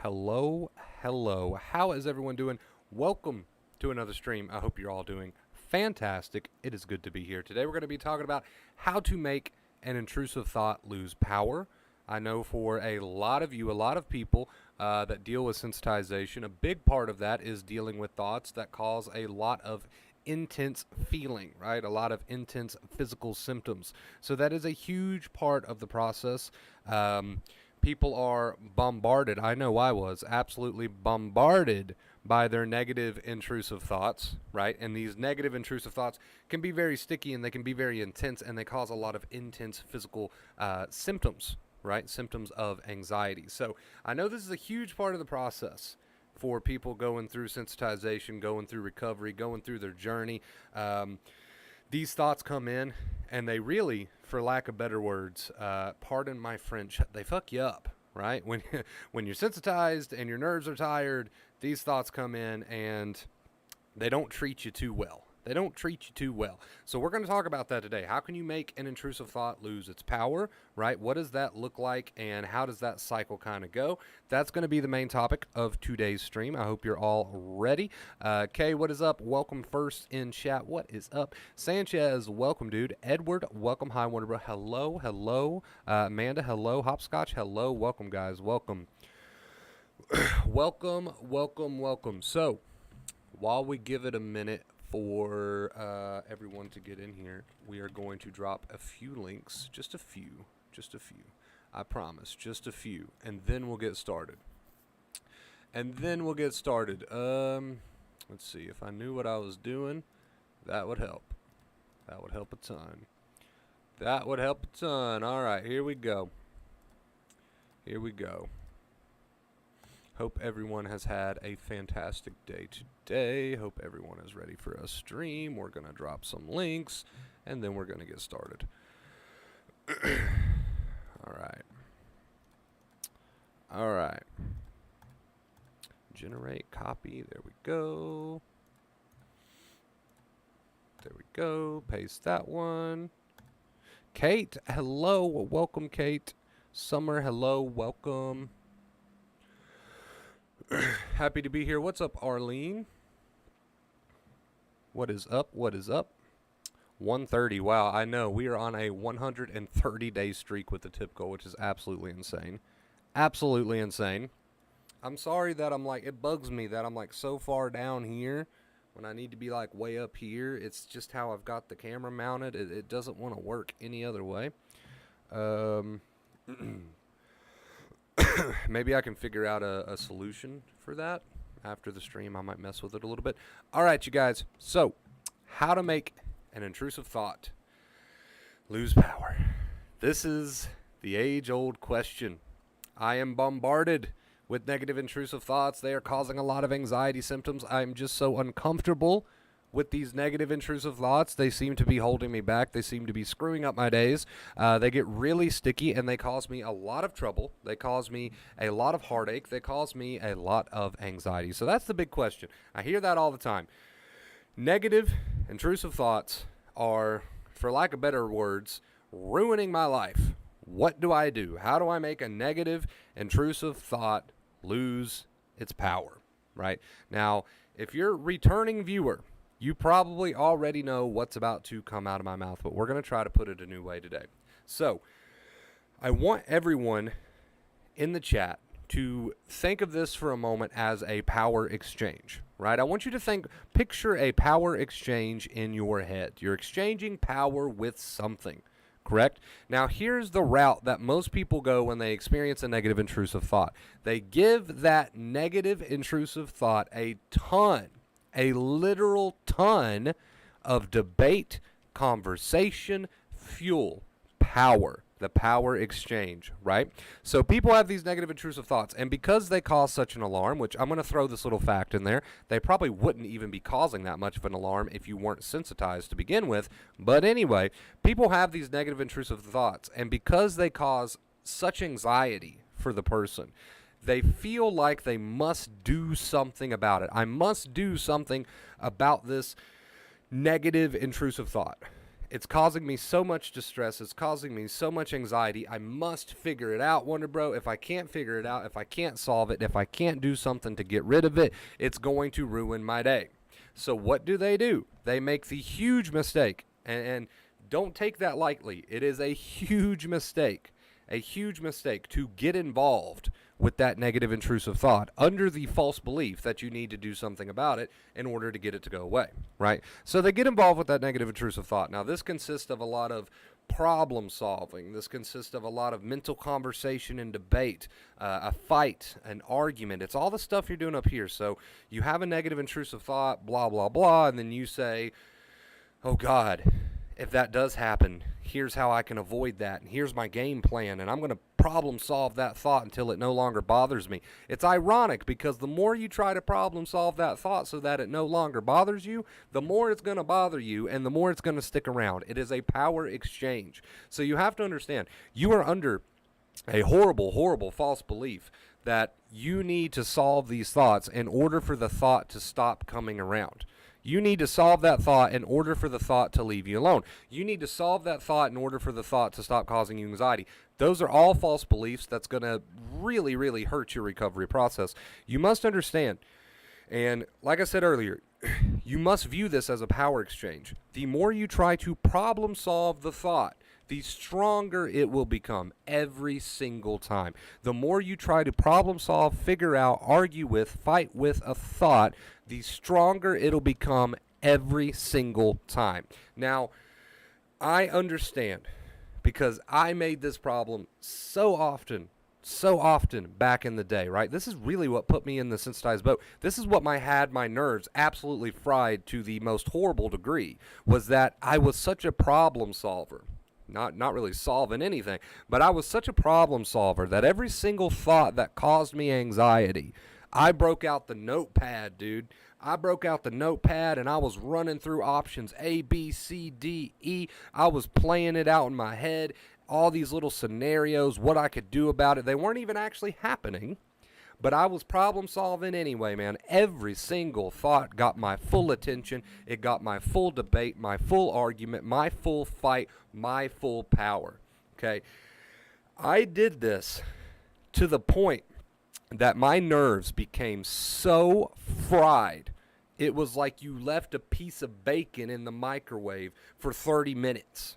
Hello, hello. How is everyone doing? Welcome to another stream. I hope you're all doing fantastic. It is good to be here. Today we're going to be talking about how to make an intrusive thought lose power. I know for a lot of you, a lot of people that deal with sensitization, a big part of that is dealing with thoughts that cause a lot of intense feeling, right? A lot of intense physical symptoms. So that is a huge part of the process. People are bombarded. I know I was absolutely bombarded by their negative intrusive thoughts, right? And these negative intrusive thoughts can be very sticky and they can be very intense and they cause a lot of intense physical symptoms, right? Symptoms of anxiety. So I know this is a huge part of the process for people going through sensitization, going through recovery, going through their journey. These thoughts come in and they really, for lack of better words, pardon my French, they fuck you up, right? When you're sensitized and your nerves are tired, these thoughts come in and they don't treat you too well. They don't treat you too well. So we're going to talk about that today. How can you make an intrusive thought lose its power, right? What does that look like and how does that cycle kind of go? That's going to be the main topic of today's stream. I hope you're all ready. Kay, what is up? Welcome first in chat. What is up? Sanchez, welcome, dude. Edward, welcome. Hi, Wonder Bro. Hello, hello. Amanda, hello. Hopscotch, hello. Welcome, guys. Welcome. welcome. So, while we give it a minute for everyone to get in here, we are going to drop a few links, just a few, I promise, just a few, and then we'll get started. Let's see, if I knew what I was doing, that would help. That would help a ton. All right, here we go. Hope everyone has had a fantastic day today. Hope everyone is ready for a stream. We're going to drop some links, and then we're going to get started. All right. Generate copy. There we go. Paste that one. Kate, hello. Welcome, Kate. Summer, hello. Welcome. Happy to be here. What's up, Arlene? What is up? 130. Wow, I know. We are on a 130-day streak with the tip goal, which is absolutely insane. I'm sorry that it bugs me that I'm so far down here when I need to be way up here. It's just how I've got the camera mounted. It doesn't want to work any other way. Maybe I can figure out a solution for that after the stream. I might mess with it a little bit. All right, you guys. So, how to make an intrusive thought lose power. This is the age-old question. I am bombarded with negative intrusive thoughts. They are causing a lot of anxiety symptoms. I'm just so uncomfortable with these negative intrusive thoughts. They seem to be holding me back. They seem to be screwing up my days. They get really sticky and they cause me a lot of trouble. They cause me a lot of heartache. They cause me a lot of anxiety. So that's the big question. I hear that all the time. Negative intrusive thoughts are, for lack of better words, ruining my life. What do I do? How do I make a negative intrusive thought lose its power? Right? Now, if you're a returning viewer, you probably already know what's about to come out of my mouth, but we're going to try to put it a new way today. So, I want everyone in the chat to think of this for a moment as a power exchange, right? I want you to picture a power exchange in your head. You're exchanging power with something, correct? Now, here's the route that most people go when they experience a negative intrusive thought. They give that negative intrusive thought a literal ton of debate, conversation, fuel, power, the power exchange, right? So people have these negative intrusive thoughts, and because they cause such an alarm, which I'm going to throw this little fact in there, they probably wouldn't even be causing that much of an alarm if you weren't sensitized to begin with. But anyway, people have these negative intrusive thoughts, and because they cause such anxiety for the person, they feel like they must do something about it. I must do something about this negative intrusive thought. It's causing me so much distress. It's causing me so much anxiety. I must figure it out, Wonder Bro. If I can't figure it out, if I can't solve it, if I can't do something to get rid of it, it's going to ruin my day. So what do? They make the huge mistake, and don't take that lightly. It is a huge mistake to get involved with that negative intrusive thought under the false belief that you need to do something about it in order to get it to go away, right? So they get involved with that negative intrusive thought. Now, this consists of a lot of problem solving. This consists of a lot of mental conversation and debate, a fight, an argument. It's all the stuff you're doing up here. So you have a negative intrusive thought, blah, blah, blah, and then you say, oh, God, if that does happen, here's how I can avoid that, and here's my game plan, and I'm going to problem solve that thought until it no longer bothers me. It's ironic because the more you try to problem solve that thought so that it no longer bothers you, the more it's going to bother you and the more it's going to stick around. It is a power exchange. So you have to understand, you are under a horrible, horrible false belief that you need to solve these thoughts in order for the thought to stop coming around. You need to solve that thought in order for the thought to leave you alone. You need to solve that thought in order for the thought to stop causing you anxiety. Those are all false beliefs that's going to really, really hurt your recovery process. You must understand, and like I said earlier, you must view this as a power exchange. The more you try to problem solve the thought, the stronger it will become every single time. The more you try to problem solve, figure out, argue with, fight with a thought, the stronger it'll become every single time. Now, I understand because I made this problem so often back in the day, right? This is really what put me in the sensitized boat. This is what had my nerves absolutely fried to the most horrible degree, was that I was such a problem solver. Not really solving anything, but I was such a problem solver that every single thought that caused me anxiety, I broke out the notepad, dude. I broke out the notepad and I was running through options A, B, C, D, E. I was playing it out in my head, all these little scenarios, what I could do about it. They weren't even actually happening, but I was problem solving anyway, man. Every single thought got my full attention. It got my full debate, my full argument, my full fight, my full power. Okay? I did this to the point that my nerves became so fried, it was like you left a piece of bacon in the microwave for 30 minutes.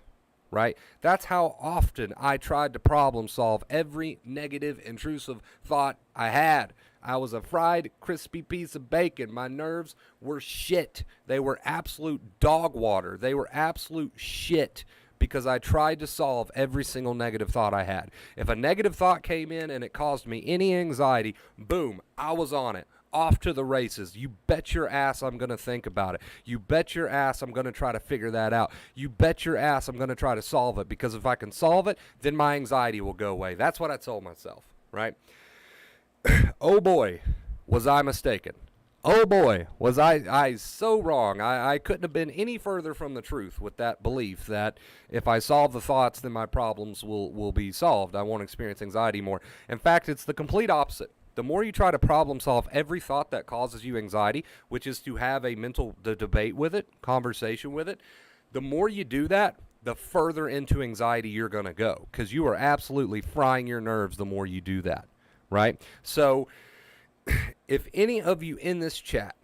Right? That's how often I tried to problem solve every negative, intrusive thought I had. I was a fried, crispy piece of bacon. My nerves were shit. They were absolute dog water. They were absolute shit because I tried to solve every single negative thought I had. If a negative thought came in and it caused me any anxiety, boom, I was on it. Off to the races. You bet your ass I'm going to think about it. You bet your ass I'm going to try to figure that out. You bet your ass I'm going to try to solve it, because if I can solve it, then my anxiety will go away. That's what I told myself, right? Oh boy, was I mistaken. Oh boy, was I so wrong. I couldn't have been any further from the truth with that belief that if I solve the thoughts, then my problems will be solved. I won't experience anxiety more. In fact, it's the complete opposite. The more you try to problem solve every thought that causes you anxiety, which is to have a mental debate with it, conversation with it, the more you do that, the further into anxiety you're going to go, because you are absolutely frying your nerves the more you do that, right? So if any of you in this chat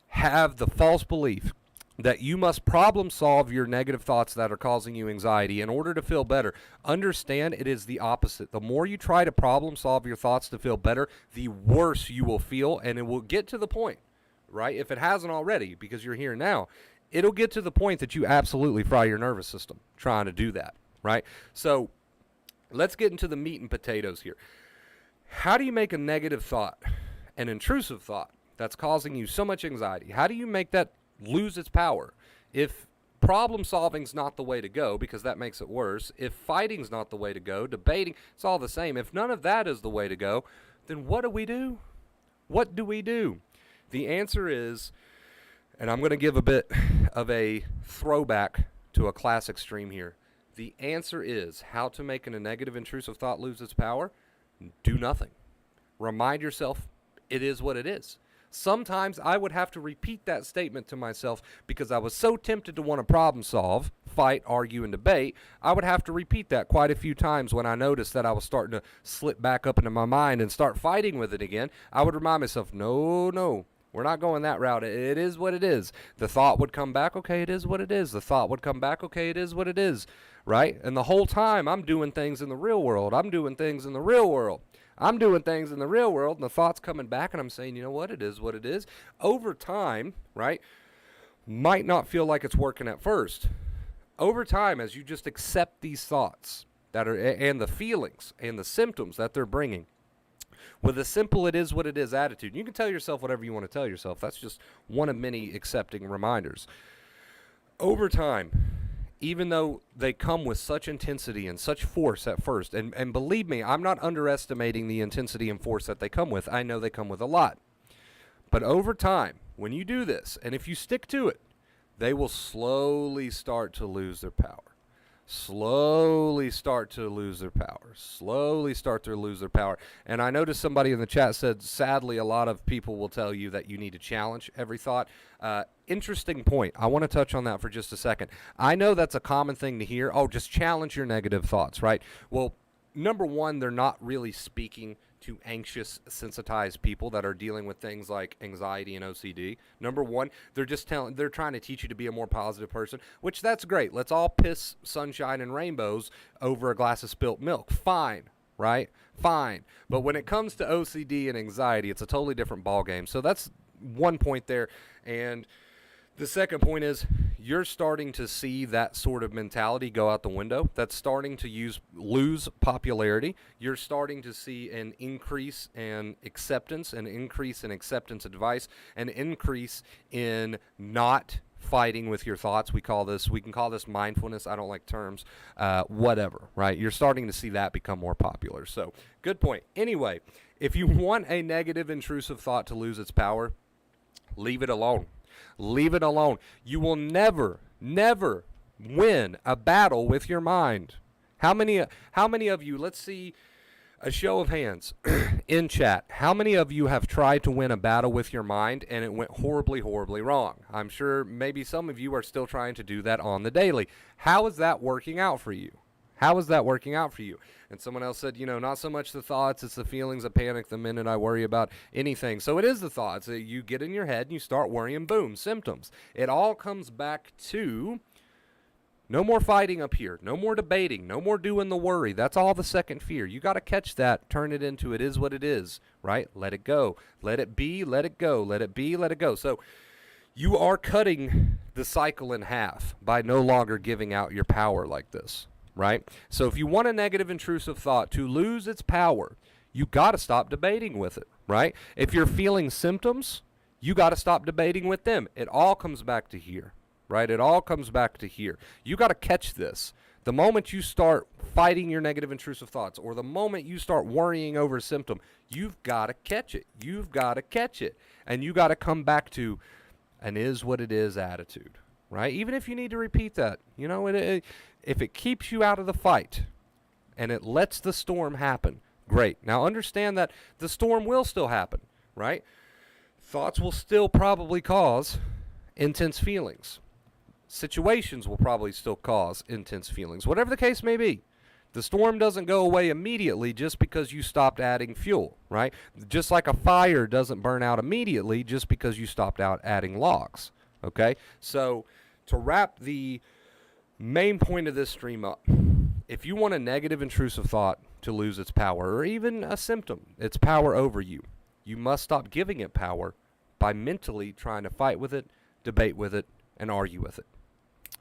have the false belief that you must problem solve your negative thoughts that are causing you anxiety in order to feel better, understand it is the opposite. The more you try to problem solve your thoughts to feel better, the worse you will feel, and it will get to the point, right? If it hasn't already, because you're here now, it'll get to the point that you absolutely fry your nervous system trying to do that, right? So let's get into the meat and potatoes here. How do you make a negative thought, an intrusive thought that's causing you so much anxiety? How do you make that lose its power? If problem solving's not the way to go, because that makes it worse, if fighting's not the way to go, debating, it's all the same. If none of that is the way to go, then what do we do? What do we do? The answer is, and I'm going to give a bit of a throwback to a classic stream here. The answer is how to make a negative intrusive thought lose its power. Do nothing. Remind yourself it is what it is. Sometimes I would have to repeat that statement to myself because I was so tempted to want to problem solve, fight, argue, and debate, I would have to repeat that quite a few times when I noticed that I was starting to slip back up into my mind and start fighting with it again. I would remind myself, no, we're not going that route. It is what it is. The thought would come back, okay, it is what it is. The thought would come back, okay, it is what it is, right? And the whole time I'm doing things in the real world. I'm doing things in the real world. I'm doing things in the real world, and the thought's coming back, and I'm saying, you know what, it is what it is. Over time, right, might not feel like it's working at first. Over time, as you just accept these thoughts that are, and the feelings and the symptoms that they're bringing, with a simple it is what it is attitude, you can tell yourself whatever you want to tell yourself. That's just one of many accepting reminders. Over time, even though they come with such intensity and such force at first, and believe me, I'm not underestimating the intensity and force that they come with. I know they come with a lot. But over time, when you do this, and if you stick to it, they will slowly start to lose their power. Slowly start to lose their power. And I noticed somebody in the chat said, sadly, a lot of people will tell you that you need to challenge every thought. Interesting point. I want to touch on that for just a second. I know that's a common thing to hear. Oh, just challenge your negative thoughts, right? Well, number one, they're not really speaking to anxious, sensitized people that are dealing with things like anxiety and OCD. Number one, they're trying to teach you to be a more positive person, which that's great. Let's all piss sunshine and rainbows over a glass of spilt milk. Fine, right? Fine. But when it comes to OCD and anxiety, it's a totally different ballgame. So that's one point there. And the second point is you're starting to see that sort of mentality go out the window. That's starting to lose popularity. You're starting to see an increase in acceptance, an increase in acceptance advice, an increase in not fighting with your thoughts. We can call this mindfulness. I don't like terms. Whatever, right? You're starting to see that become more popular. So, good point. Anyway, if you want a negative, intrusive thought to lose its power, leave it alone. Leave it alone. You will never win a battle with your mind. How many of you, let's see a show of hands in chat, how many of you have tried to win a battle with your mind and it went horribly, horribly wrong? I'm sure maybe some of you are still trying to do that on the daily. How is that working out for you? How is that working out for you? And someone else said, not so much the thoughts, it's the feelings of panic the minute I worry about anything. So it is the thoughts. You get in your head and you start worrying, boom, symptoms. It all comes back to no more fighting up here, no more debating, no more doing the worry. That's all the second fear. You got to catch that, turn it into it is what it is, right? Let it go. Let it be, let it go. Let it be, let it go. So you are cutting the cycle in half by no longer giving out your power like this. Right? So if you want a negative, intrusive thought to lose its power, you got to stop debating with it, right? If you're feeling symptoms, you got to stop debating with them. It all comes back to here, right? It all comes back to here. You got to catch this. The moment you start fighting your negative, intrusive thoughts, or the moment you start worrying over a symptom, you've got to catch it. You've got to catch it. And you got to come back to an is what it is attitude, right? Even if you need to repeat that, if it keeps you out of the fight and it lets the storm happen, great. Now understand that the storm will still happen, right? Thoughts will still probably cause intense feelings. Situations will probably still cause intense feelings. Whatever the case may be, the storm doesn't go away immediately just because you stopped adding fuel, right? Just like a fire doesn't burn out immediately just because you stopped out adding logs, okay? So to wrap the main point of this stream up, if you want a negative, intrusive thought to lose its power, or even a symptom, its power over you, you must stop giving it power by mentally trying to fight with it, debate with it, and argue with it.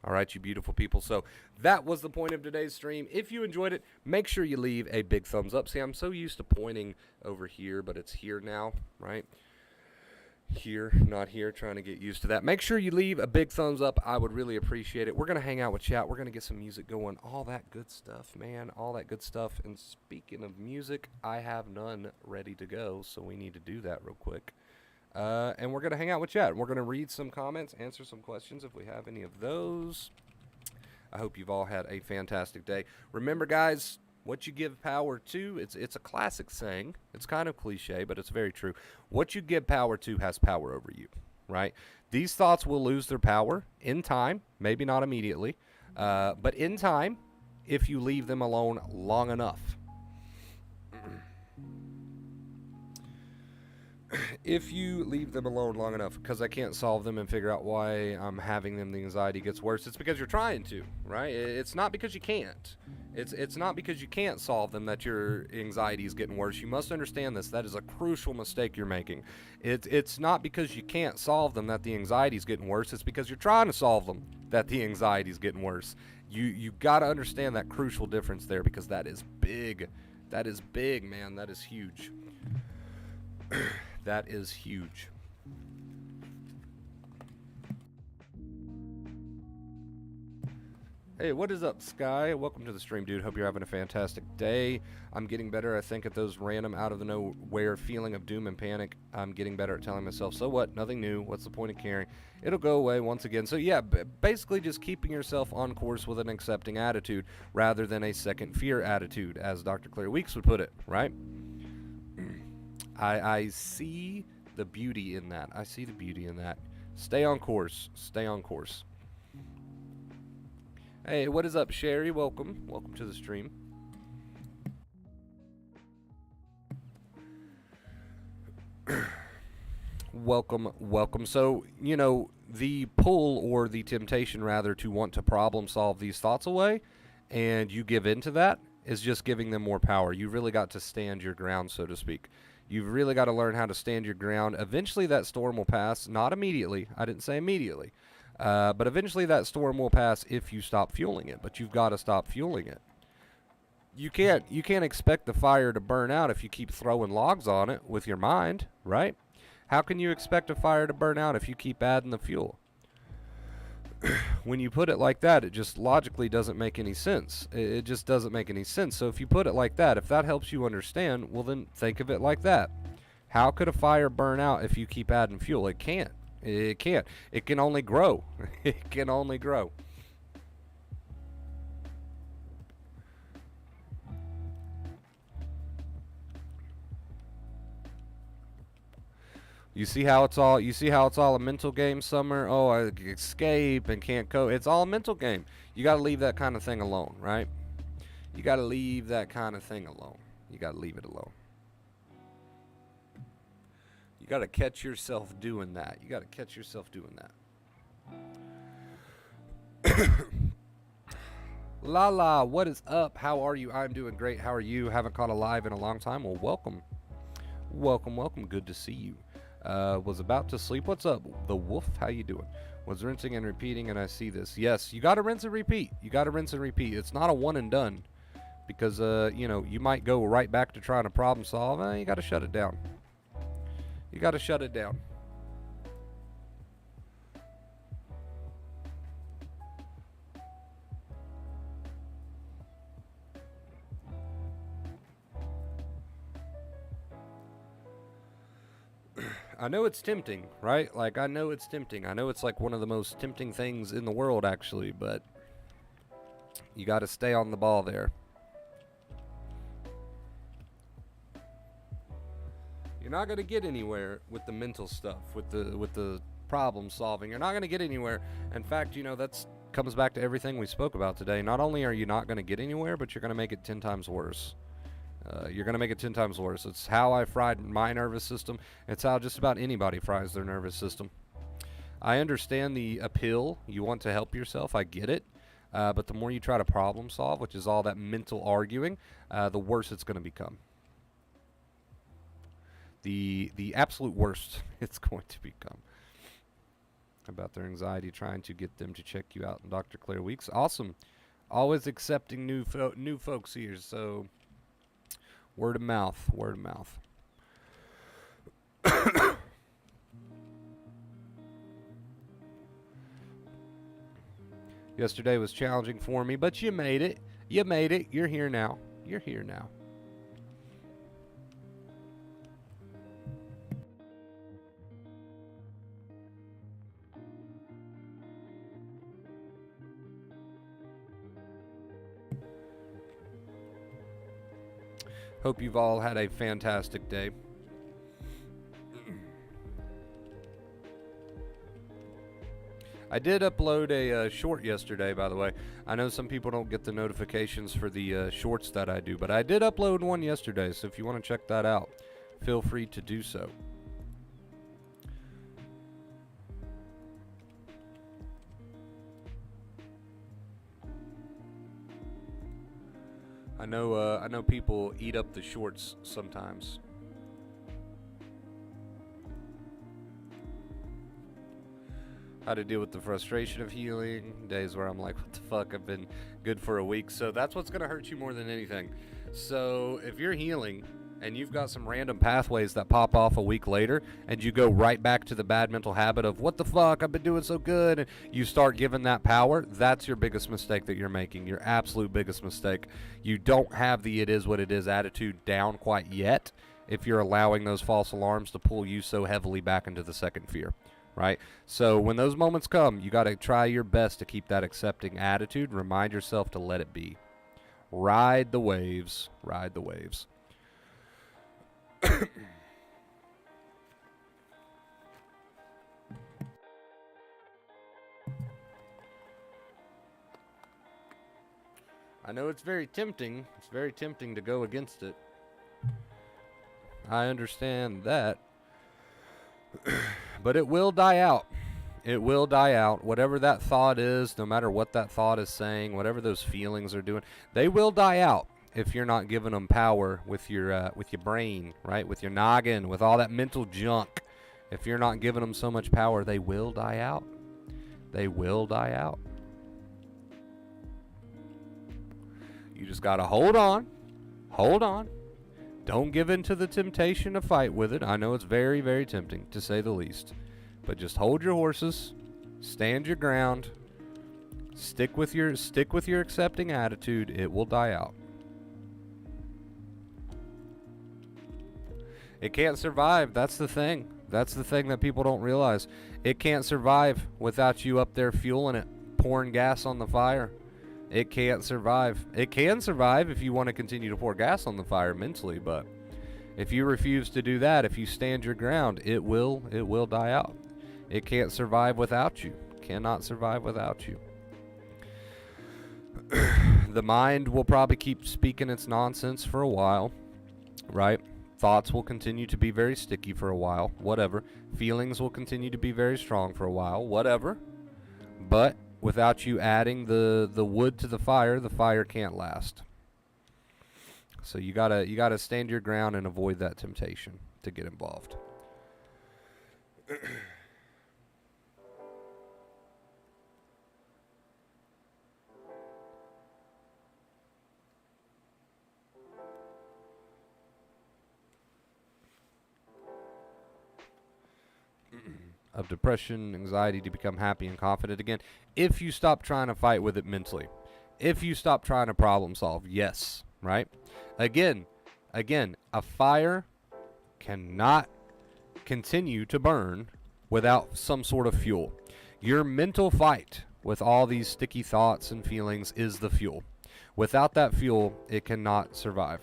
All right, you beautiful people. So that was the point of today's stream. If you enjoyed it, make sure you leave a big thumbs up. See, I'm so used to pointing over here, but it's here now, right? Here, not here, trying to get used to that. Make sure you leave a big thumbs up. I would really appreciate it. We're going to hang out with chat. We're going to get some music going. All that good stuff, man. All that good stuff. And speaking of music, I have none ready to go, so we need to do that real quick. And we're going to hang out with chat. We're going to read some comments, answer some questions if we have any of those. I hope you've all had a fantastic day. Remember, guys, what you give power to, it's a classic saying. It's kind of cliche, but it's very true. What you give power to has power over you, right? These thoughts will lose their power in time, maybe not immediately, But in time, if you leave them alone long enough, if you leave them alone long enough, because I can't solve them and figure out why I'm having them, the anxiety gets worse. It's because you're trying to, right? It's not because you can't. It's not because you can't solve them that your anxiety is getting worse. You must understand this. That is a crucial mistake you're making. It's not because you can't solve them that the anxiety is getting worse. It's because you're trying to solve them that the anxiety is getting worse. You got to understand that crucial difference there, because that is big. That is big, man. That is huge. That is huge. Hey, what is up, Sky? Welcome to the stream, dude. Hope you're having a fantastic day. I'm getting better, I think, at those random out-of-the-nowhere feeling of doom and panic. I'm getting better at telling myself, so what? Nothing new. What's the point of caring? It'll go away once again. So, yeah, basically just keeping yourself on course with an accepting attitude rather than a second fear attitude, as Dr. Claire Weeks would put it, right? I see the beauty in that. I see the beauty in that. Stay on course. Stay on course. Hey, what is up, Sherry? Welcome. Welcome to the stream. Welcome, welcome. So, you know, the pull, or the temptation rather, to want to problem solve these thoughts away, and you give in to that, is just giving them more power. You really got to stand your ground, so to speak. You've really got to learn how to stand your ground. Eventually that storm will pass. Not immediately. I didn't say immediately. But eventually that storm will pass if you stop fueling it. But you've got to stop fueling it. You can't expect the fire to burn out if you keep throwing logs on it with your mind, right? How can you expect a fire to burn out if you keep adding the fuel? When you put it like that, it just logically doesn't make any sense. It just doesn't make any sense. So if you put it like that, if that helps you understand, well then think of it like that. How could a fire burn out if you keep adding fuel? It can't. It can't. It can only grow. It can only grow. You see how it's all a mental game, Summer? Oh, I escape and can't cope. It's all a mental game. You got to leave that kind of thing alone, right? You got to leave that kind of thing alone. You got to leave it alone. You got to catch yourself doing that. You got to catch yourself doing that. Lala, what is up? How are you? I'm doing great. How are you? Haven't caught a live in a long time. Well, welcome. Welcome, welcome. Good to see you. Was about to sleep. What's up? The Wolf, how you doing? Was rinsing and repeating, and I see this. Yes, you got to rinse and repeat. You got to rinse and repeat. It's not a one and done, because, you know, you might go right back to trying to problem solve. You got to shut it down. You got to shut it down. I know it's tempting, right? Like, I know it's tempting. I know it's like one of the most tempting things in the world, actually, but you got to stay on the ball there. You're not going to get anywhere with the mental stuff, with the problem solving. You're not going to get anywhere. In fact, you know, that's comes back to everything we spoke about today. Not only are you not going to get anywhere, but you're going to make it 10 times worse. You're going to make it 10 times worse. It's how I fried my nervous system. It's how just about anybody fries their nervous system. I understand the appeal. You want to help yourself. I get it. But the more you try to problem solve, which is all that mental arguing, the worse it's going to become. The absolute worst it's going to become. About their anxiety, trying to get them to check you out. And Dr. Claire Weeks, awesome. Always accepting new folks here. So word of mouth, word of mouth. Yesterday was challenging for me, but you made it. You made it. You're here now. You're here now. Hope you've all had a fantastic day. I did upload a short yesterday, by the way. I know some people don't get the notifications for the shorts that I do, but I did upload one yesterday, so if you want to check that out, feel free to do so. I know people eat up the shorts sometimes. How to deal with the frustration of healing. Days where I'm like, what the fuck, I've been good for a week. So that's what's going to hurt you more than anything. So if you're healing and you've got some random pathways that pop off a week later and you go right back to the bad mental habit of, what the fuck, I've been doing so good, and you start giving that power, that's your biggest mistake that you're making, your absolute biggest mistake. You don't have the it is what it is attitude down quite yet if you're allowing those false alarms to pull you so heavily back into the second fear. Right? So when those moments come, you got to try your best to keep that accepting attitude. Remind yourself to let it be. Ride the waves. Ride the waves. I know it's very tempting. It's very tempting to go against it. I understand that. But it will die out. It will die out. Whatever that thought is, no matter what that thought is saying, whatever those feelings are doing, they will die out if you're not giving them power with your brain, right? With your noggin, with all that mental junk. If you're not giving them so much power, they will die out. They will die out. You just got to hold on. Hold on. Don't give in to the temptation to fight with it. I know it's very, very tempting, to say the least. But just hold your horses, stand your ground, stick with your accepting attitude. It will die out. It can't survive. That's the thing. That's the thing that people don't realize. It can't survive without you up there fueling it, pouring gas on the fire. It can't survive. It can survive if you want to continue to pour gas on the fire mentally, but if you refuse to do that, if you stand your ground, it will die out. It can't survive without you. Cannot survive without you. The mind will probably keep speaking its nonsense for a while, right? Thoughts will continue to be very sticky for a while, whatever. Feelings will continue to be very strong for a while, whatever. But without you adding the wood to the fire can't last. So you gotta stand your ground and avoid that temptation to get involved. Of depression, anxiety, to become happy and confident again. If you stop trying to fight with it mentally. If you stop trying to problem solve, yes, right? Again, a fire cannot continue to burn without some sort of fuel. Your mental fight with all these sticky thoughts and feelings is the fuel. Without that fuel, it cannot survive.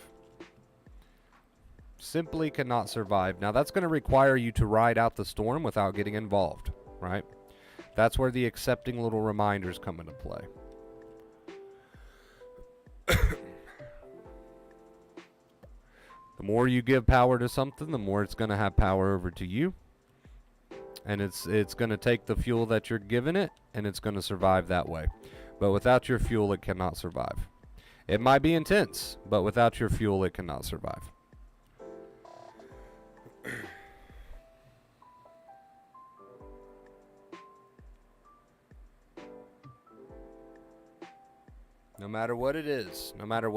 Simply cannot survive. Now that's going to require you to ride out the storm without getting involved, right? That's where the accepting little reminders come into play. The more you give power to something, the more it's going to have power over to you. And it's going to take the fuel that you're giving it, and it's going to survive that way. But without your fuel, it cannot survive. It might be intense, but without your fuel, it cannot survive. No matter what it is, no matter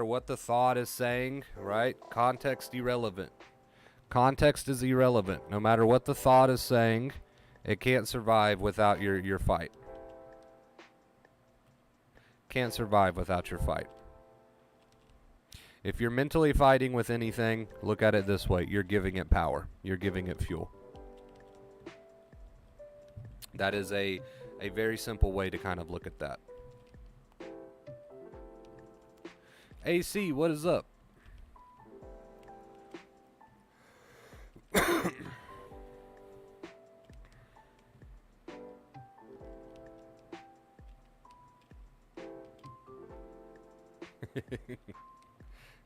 what the thought is saying, right? Context irrelevant. Context is irrelevant. No matter what the thought is saying, it can't survive without your fight. Can't survive without your fight. If you're mentally fighting with anything, look at it this way. You're giving it power. You're giving it fuel. That is a very simple way to kind of look at that. AC, what is up?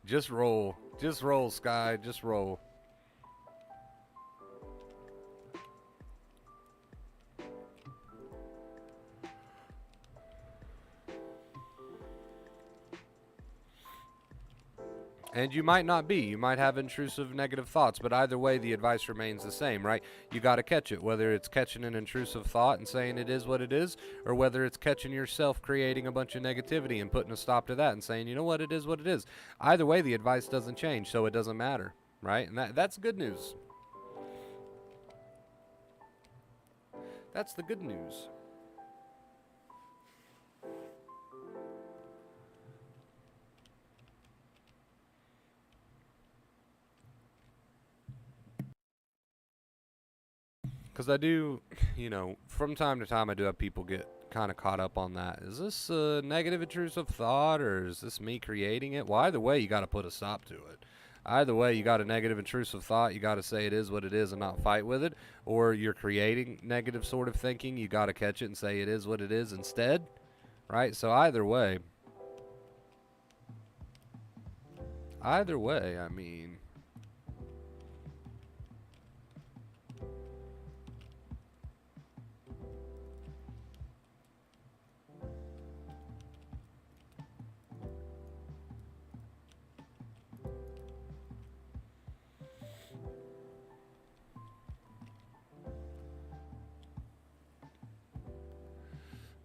Just roll. Just roll, Sky. Just roll. And you might not be. You might have intrusive negative thoughts, but either way, the advice remains the same, right? You got to catch it, whether it's catching an intrusive thought and saying it is what it is, or whether it's catching yourself creating a bunch of negativity and putting a stop to that and saying, you know what, it is what it is. Either way, the advice doesn't change, so it doesn't matter, right? And that's good news. That's the good news. Because I do, from time to time, I do have people get kind of caught up on that. Is this a negative intrusive thought, or is this me creating it? Well, either way, you got to put a stop to it. Either way, you got a negative intrusive thought, you got to say it is what it is and not fight with it. Or you're creating negative sort of thinking, you got to catch it and say it is what it is instead, right? So either way, I mean,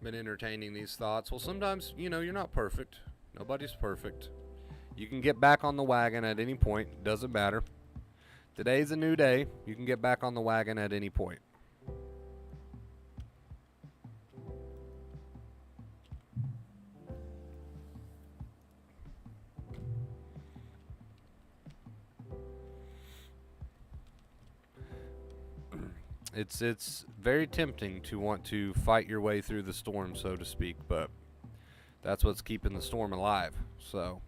been entertaining these thoughts. Well, sometimes, you're not perfect. Nobody's perfect. You can get back on the wagon at any point. Doesn't matter. Today's a new day. You can get back on the wagon at any point. It's very tempting to want to fight your way through the storm, so to speak, but that's what's keeping the storm alive. So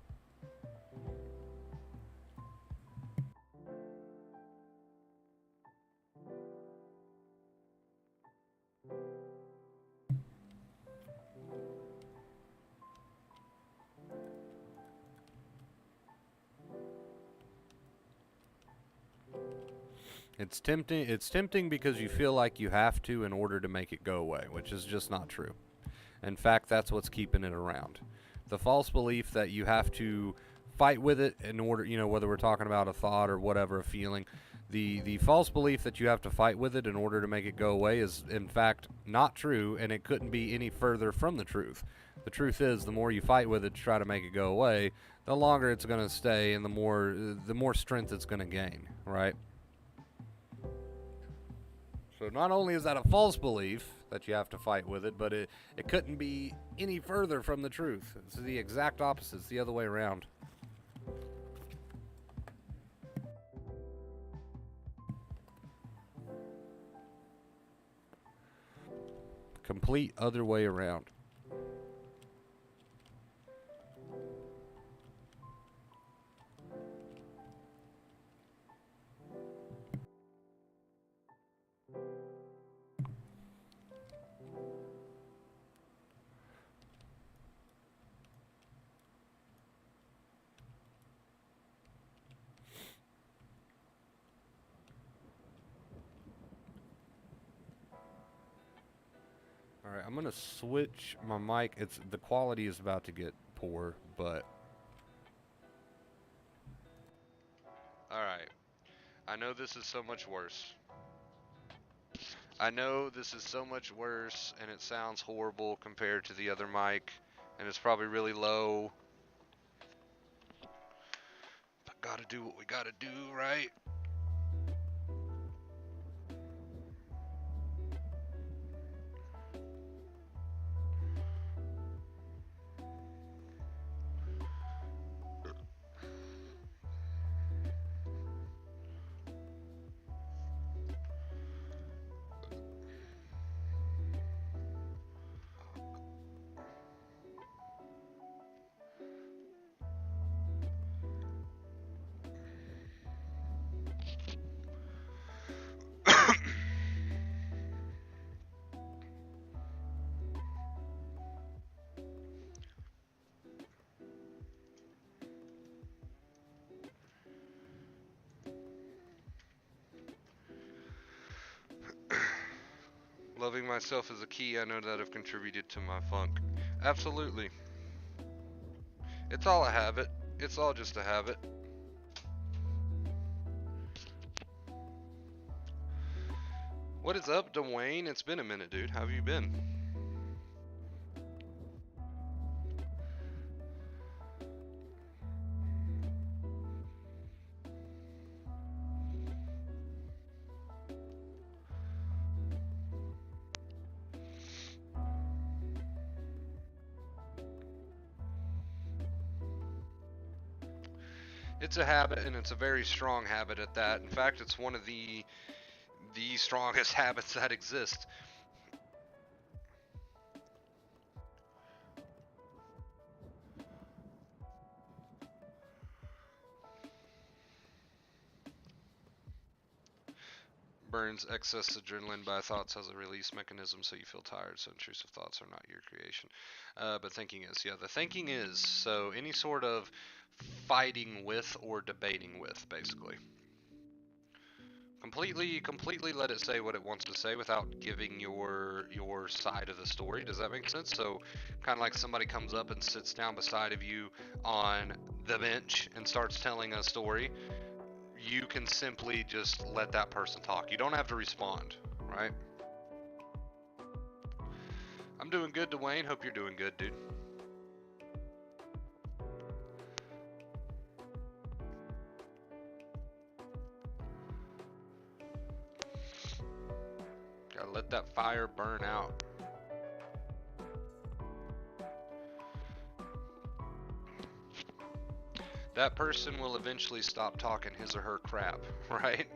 it's tempting because you feel like you have to in order to make it go away, which is just not true. In fact, that's what's keeping it around. The false belief that you have to fight with it in order, whether we're talking about a thought or whatever, a feeling, the false belief that you have to fight with it in order to make it go away is in fact not true, and it couldn't be any further from the truth. The truth is, the more you fight with it to try to make it go away, the longer it's going to stay, and the more strength it's going to gain, right? So not only is that a false belief that you have to fight with it, but it couldn't be any further from the truth. It's the exact opposite. It's the other way around. Complete other way around. All right, I'm gonna switch my mic. The quality is about to get poor, but all right. I know this is so much worse. I know this is so much worse, and it sounds horrible compared to the other mic, and it's probably really low. But gotta do what we gotta do, right? Loving myself is a key I know that have contributed to my funk. Absolutely. It's all a habit. It's all just a habit. What is up, Dwayne? It's been a minute, dude. How have you been? It's a habit, and it's a very strong habit at that. In fact, it's one of the strongest habits that exist. Burns excess adrenaline by thoughts as a release mechanism, so you feel tired. So intrusive thoughts are not your creation, but thinking is. Yeah, the thinking is. So any sort of fighting with or debating with, basically. Completely let it say what it wants to say without giving your side of the story. Does that make sense? So kind of like somebody comes up and sits down beside of you on the bench and starts telling a story, you can simply just let that person talk. You don't have to respond, right? I'm doing good, Dwayne. Hope you're doing good, dude. Gotta let that fire burn out. That person will eventually stop talking his or her crap, right?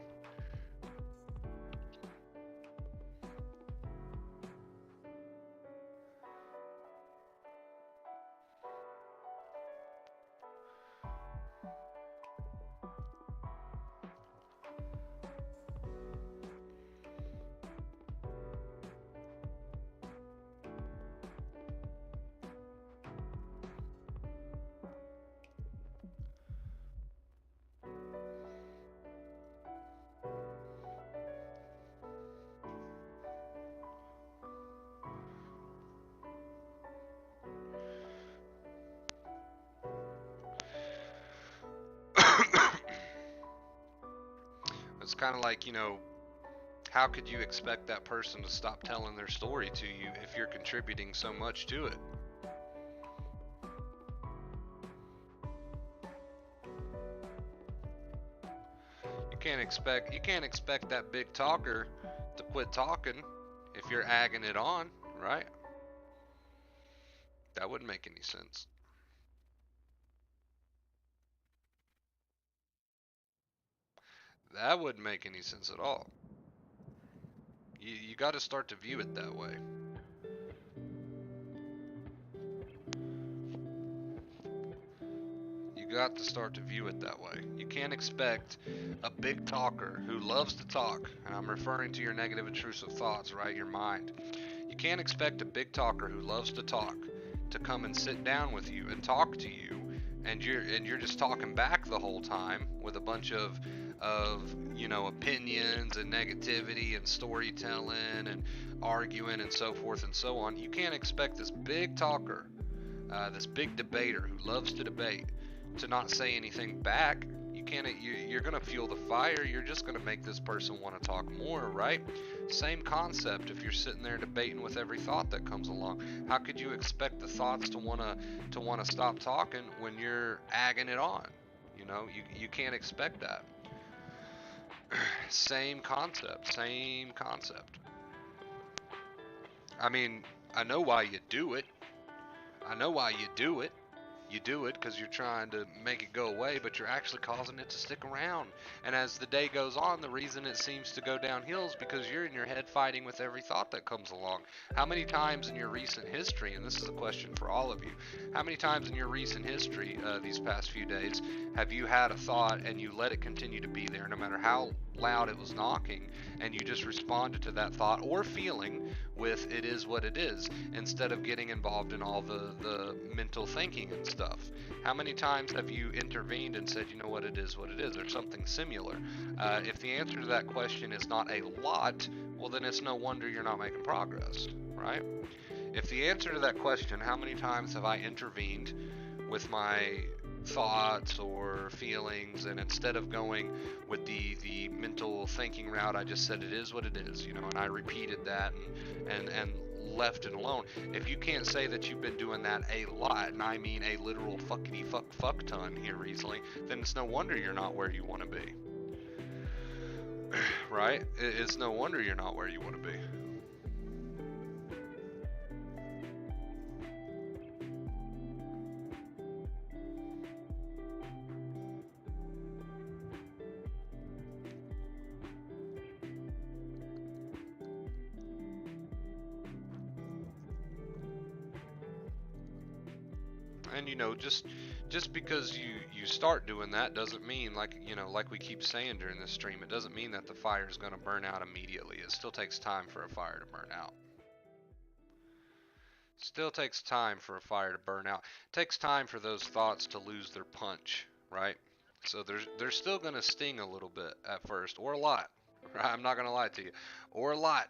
It's kind of like, how could you expect that person to stop telling their story to you if you're contributing so much to it? You can't expect that big talker to quit talking if you're agging it on, right? That wouldn't make any sense. That wouldn't make any sense at all. You got to start to view it that way. You got to start to view it that way. You can't expect a big talker who loves to talk, and I'm referring to your negative intrusive thoughts, right? Your mind. You can't expect a big talker who loves to talk to come and sit down with you and talk to you, and you're just talking back the whole time with a bunch of opinions and negativity and storytelling and arguing and so forth and so on. You can't expect this big talker, this big debater who loves to debate, to not say anything back. You're gonna fuel the fire. You're just gonna make this person want to talk more, right? Same concept. If you're sitting there debating with every thought that comes along, how could you expect the thoughts to wanna stop talking when you're agging it on? You can't expect that. Same concept. I mean, I know why you do it. You do it because you're trying to make it go away, but you're actually causing it to stick around. And as the day goes on, the reason it seems to go downhill is because you're in your head fighting with every thought that comes along. How many times in your recent history, and this is a question for all of you, how many times in your recent history these past few days have you had a thought and you let it continue to be there no matter how loud it was knocking, and you just responded to that thought or feeling with "it is what it is," instead of getting involved in all the mental thinking and stuff? stuff? How many times have you intervened and said, you know what it is, or something similar? If the answer to that question is not a lot, well, then it's no wonder you're not making progress, right? If the answer to that question, how many times have I intervened with my thoughts or feelings, and instead of going with the mental thinking route, I just said it is what it is, and I repeated that and left it alone. If you can't say that you've been doing that a lot, and I mean a literal fuck ton here recently, then it's no wonder you're not where you want to be. Right? It's no wonder you're not where you want to be. And just because you start doing that doesn't mean, like we keep saying during this stream, it doesn't mean that the fire is going to burn out immediately. It still takes time for a fire to burn out. Still takes time for a fire to burn out. It takes time for those thoughts to lose their punch, right? So they're still going to sting a little bit at first, or a lot. Right? I'm not going to lie to you, or a lot.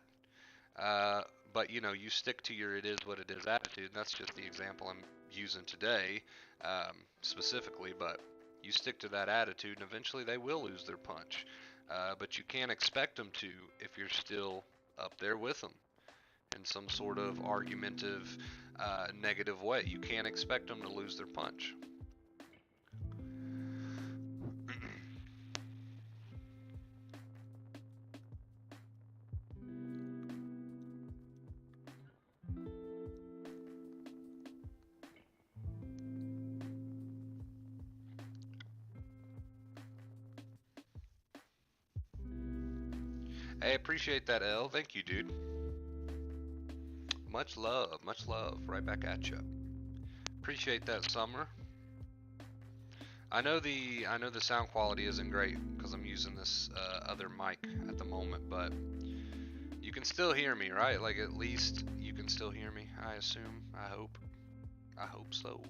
But you stick to your "it is what it is" attitude. And that's just the example I'm using today, specifically. But you stick to that attitude, and eventually they will lose their punch. But you can't expect them to if you're still up there with them in some sort of argumentative, negative way. You can't expect them to lose their punch. Hey, appreciate that, L. Thank you, dude. Much love, right back at you. Appreciate that, Summer. I know the sound quality isn't great because I'm using this other mic at the moment, but you can still hear me, right? Like, at least you can still hear me, I assume. I hope so.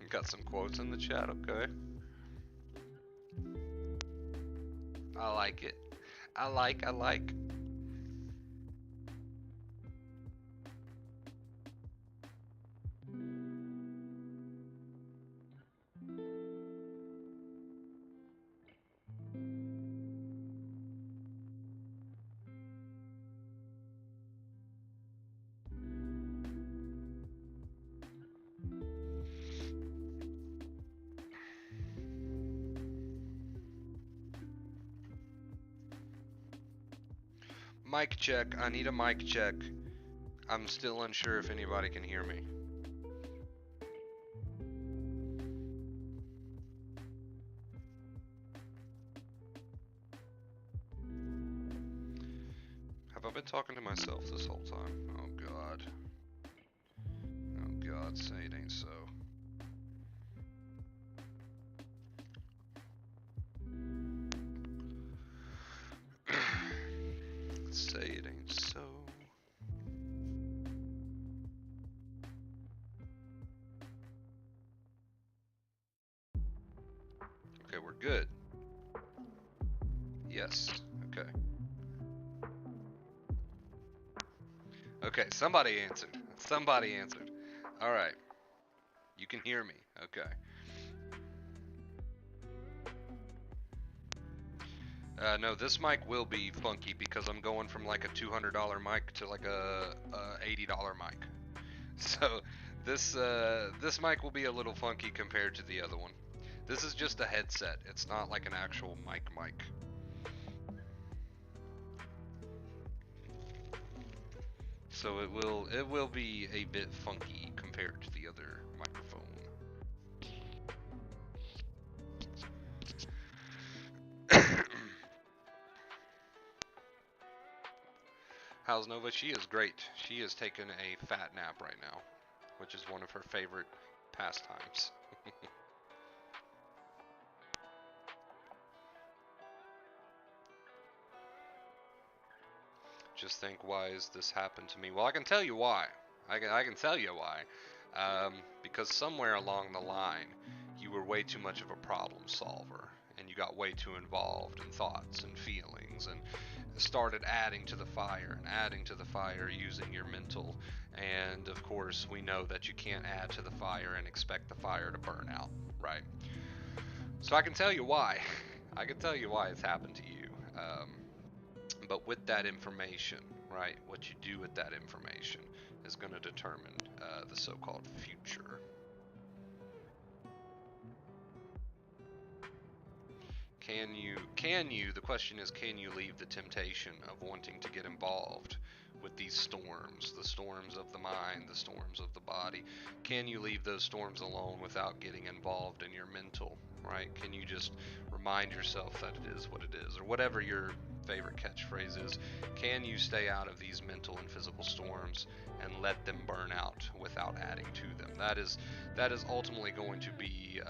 Got some quotes in the chat, okay. I like it. I like. Mic check. I need a mic check. I'm still unsure if anybody can hear me. Have I been talking to myself this whole time? Oh God. Oh God, say it ain't so. Say it ain't so. Okay, we're good. Yes. Okay. Okay, somebody answered. Somebody answered. All right. You can hear me. Okay. No, this mic will be funky because I'm going from like a $200 mic to like a $80 mic. So this mic will be a little funky compared to the other one. This is just a headset. It's not like an actual mic. So it will be a bit funky compared to the other microphone. How's Nova? She is great. She is taking a fat nap right now, which is one of her favorite pastimes. Just think, why has this happened to me? Well, I can tell you why. I can tell you why. Because somewhere along the line, you were way too much of a problem solver, and you got way too involved in thoughts and feelings, and started adding to the fire and adding to the fire using your mental. And of course, we know that you can't add to the fire and expect the fire to burn out, right? So I can tell you why. I can tell you why it's happened to you. But with that information, right, what you do with that information is going to determine the so-called future. The question is, can you leave the temptation of wanting to get involved with these storms, the storms of the mind, the storms of the body? Can you leave those storms alone without getting involved in your mental, right? Can you just remind yourself that it is what it is, or whatever your favorite catchphrase is? Can you stay out of these mental and physical storms and let them burn out without adding to them? That is ultimately going to be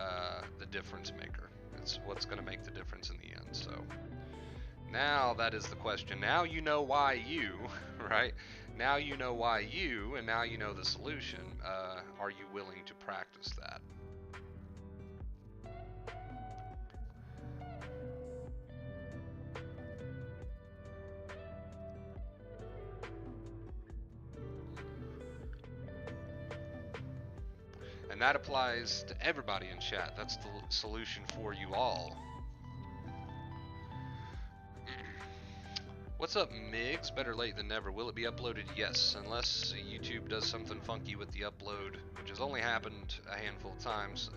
the difference maker. It's what's going to make the difference in the end. So now that is the question. Now you know why you, right? Now you know why you, and now you know the solution. Are you willing to practice that? And that applies to everybody in chat. That's the solution for you all. What's up, Migs? Better late than never. Will it be uploaded? Yes, unless YouTube does something funky with the upload, which has only happened a handful of times.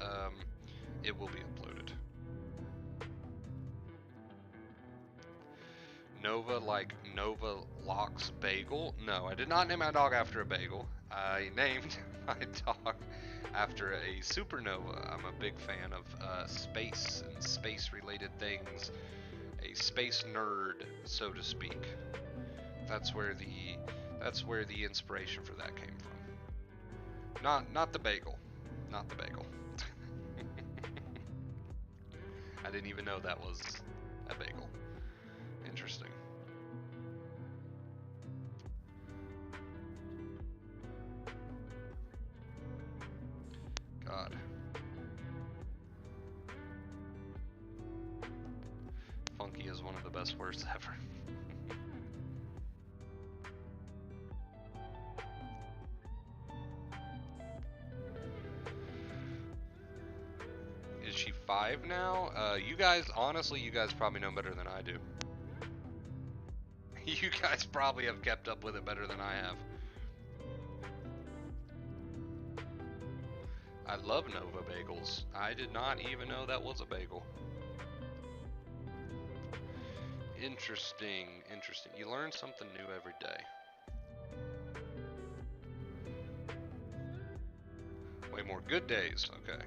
It will be uploaded. Nova, like Nova Locks Bagel? No, I did not name my dog after a bagel. I named my dog after a supernova. I'm a big fan of space and space-related things. A space nerd, so to speak. That's where the inspiration for that came from. Not the bagel. Not the bagel. I didn't even know that was a bagel. Interesting. God. Funky is one of the best words ever. Is she 5 now? You guys, honestly, you guys probably know better than I do. You guys probably have kept up with it better than I have. I love Nova bagels. I did not even know that was a bagel. Interesting, interesting. You learn something new every day. Way more good days, okay.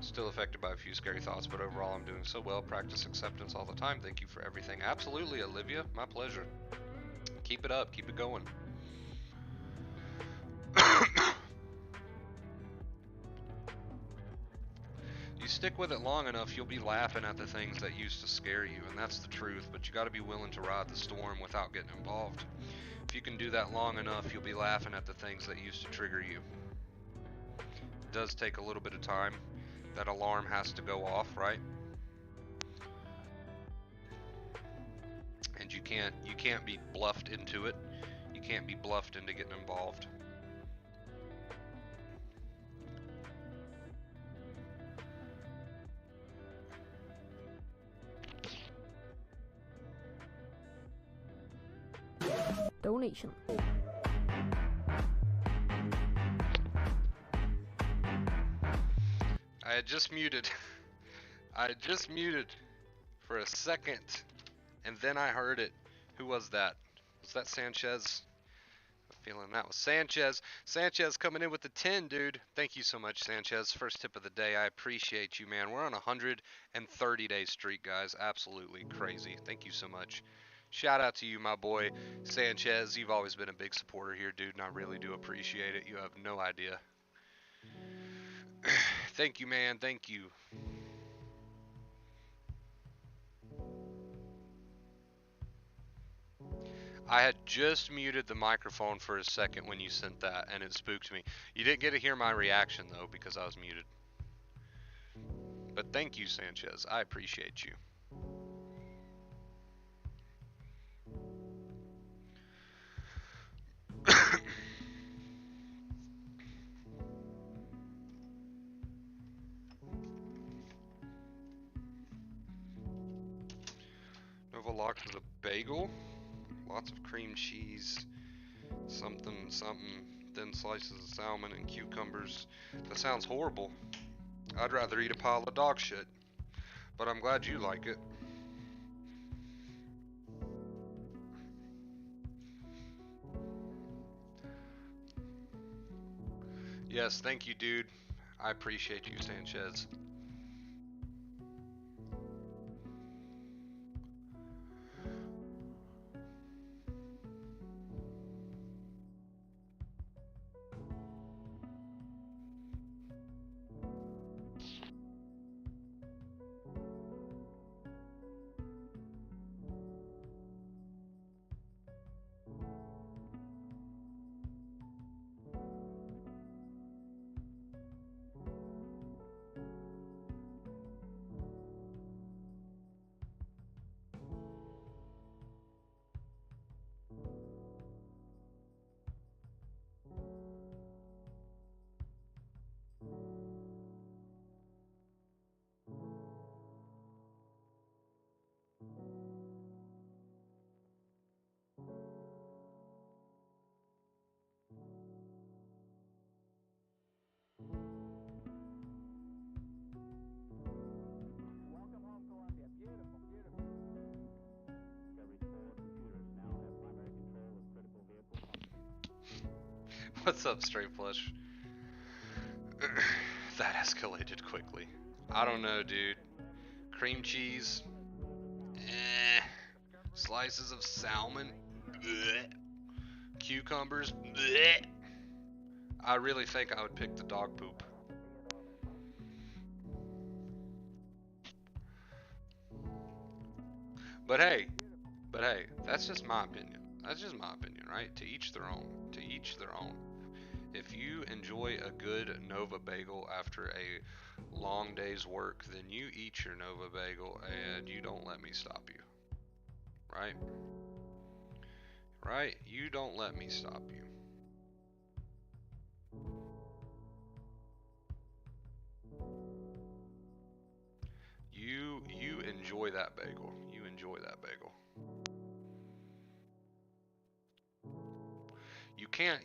Still affected by a few scary thoughts, but overall I'm doing so well. Practice acceptance all the time. Thank you for everything. Absolutely, Olivia. My pleasure. Keep it up. Keep it going. You stick with it long enough, you'll be laughing at the things that used to scare you, and that's the truth, but you got to be willing to ride the storm without getting involved. If you can do that long enough, you'll be laughing at the things that used to trigger you. It does take a little bit of time. That alarm has to go off, right? And you can't be bluffed into it. You can't be bluffed into getting involved. Donation. I had just muted. I had just muted for a second, and then I heard it. Who was that? Was that Sanchez? I'm feeling that was Sanchez. Sanchez coming in with the 10, dude. Thank you so much, Sanchez. First tip of the day. I appreciate you, man. We're on a 130-day streak, guys. Absolutely crazy. Thank you so much. Shout out to you, my boy Sanchez. You've always been a big supporter here, dude, and I really do appreciate it. You have no idea. Thank you, man. Thank you. I had just muted the microphone for a second when you sent that, and it spooked me. You didn't get to hear my reaction, though, because I was muted. But thank you, Sanchez. I appreciate you. Nova locked with a bagel, lots of cream cheese, something, thin slices of salmon and cucumbers. That sounds horrible. I'd rather eat a pile of dog shit. But I'm glad you like it. Yes, thank you, dude. I appreciate you, Sanchez. What's up, Straight Flush? That escalated quickly. I don't know, dude. Cream cheese. Eh. Slices of salmon. Blech. Cucumbers. Blech. I really think I would pick the dog poop. But hey, that's just my opinion. That's just my opinion, right? To each their own. To each their own. If you enjoy a good Nova bagel after a long day's work, then you eat your Nova bagel and you don't let me stop you. Right? Right? You don't let me stop you. You enjoy that bagel. You enjoy that bagel.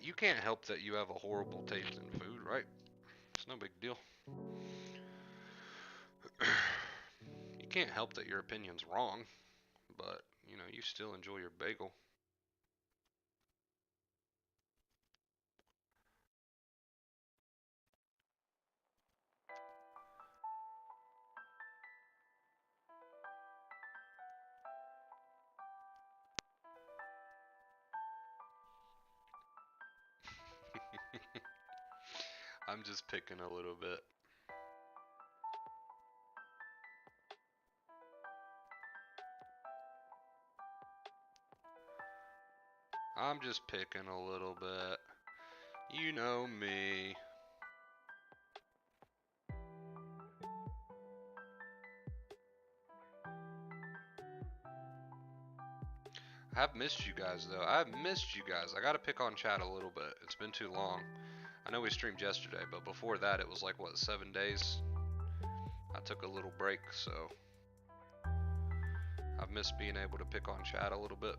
You can't help that you have a horrible taste in food, right? It's no big deal. You can't help that your opinion's wrong, but you still enjoy your bagel. I'm just picking a little bit. I'm just picking a little bit. You know me. I've missed you guys though. I've missed you guys. I gotta pick on chat a little bit. It's been too long. I know we streamed yesterday, but before that it was like what, 7 days? I took a little break, so I've missed being able to pick on chat a little bit.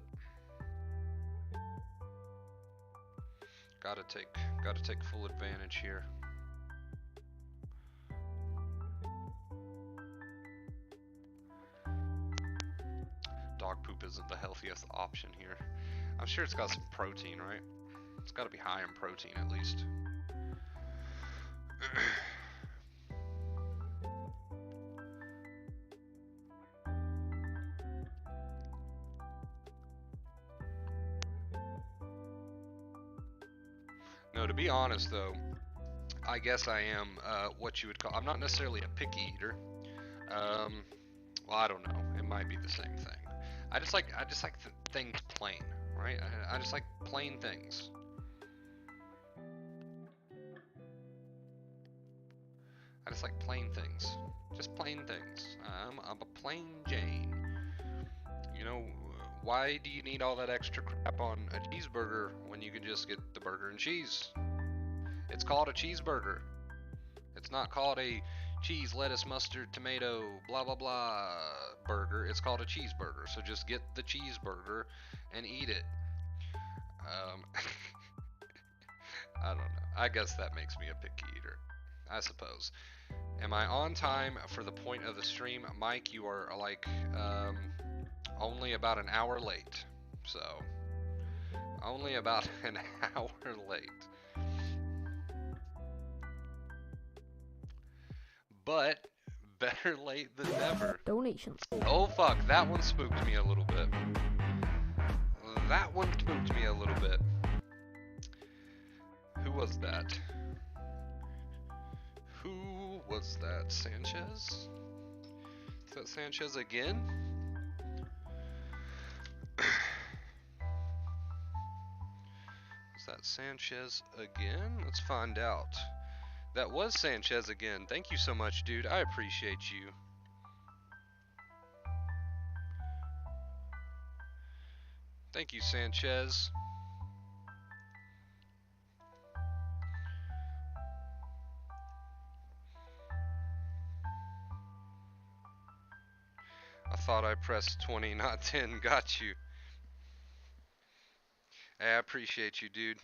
Gotta take full advantage here. Dog poop isn't the healthiest option here. I'm sure it's got some protein, right? It's gotta be high in protein at least. be honest, though, I guess I am what you would call. I'm not necessarily a picky eater. Um, well, I don't know. It might be the same thing. I just like things plain, right? I just like plain things. I just like plain things. Just plain things. I'm a plain Jane. You know, why do you need all that extra crap on a cheeseburger when you can just get the burger and cheese? It's called a cheeseburger. It's not called a cheese, lettuce, mustard, tomato, blah blah blah burger. It's called a cheeseburger. So just get the cheeseburger and eat it. Um, I don't know. I guess that makes me a picky eater. I suppose. Am I on time for the point of the stream? Mike, you are like only about an hour late. So, only about an hour late. But, better late than never. Donations. Oh fuck, that one spooked me a little bit. That one spooked me a little bit. Who was that? Who was that? Sanchez? Is that Sanchez again? Is that Sanchez again? Let's find out. That was Sanchez again. Thank you so much, dude. I appreciate you. Thank you, Sanchez. I thought I pressed 20, not 10. Got you. Hey, I appreciate you, dude.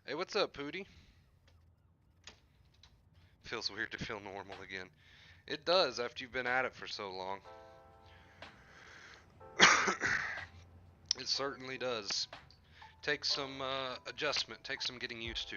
Hey, what's up, Pootie? Feels weird to feel normal again. It does after you've been at it for so long. It certainly does. Takes some adjustment, takes some getting used to.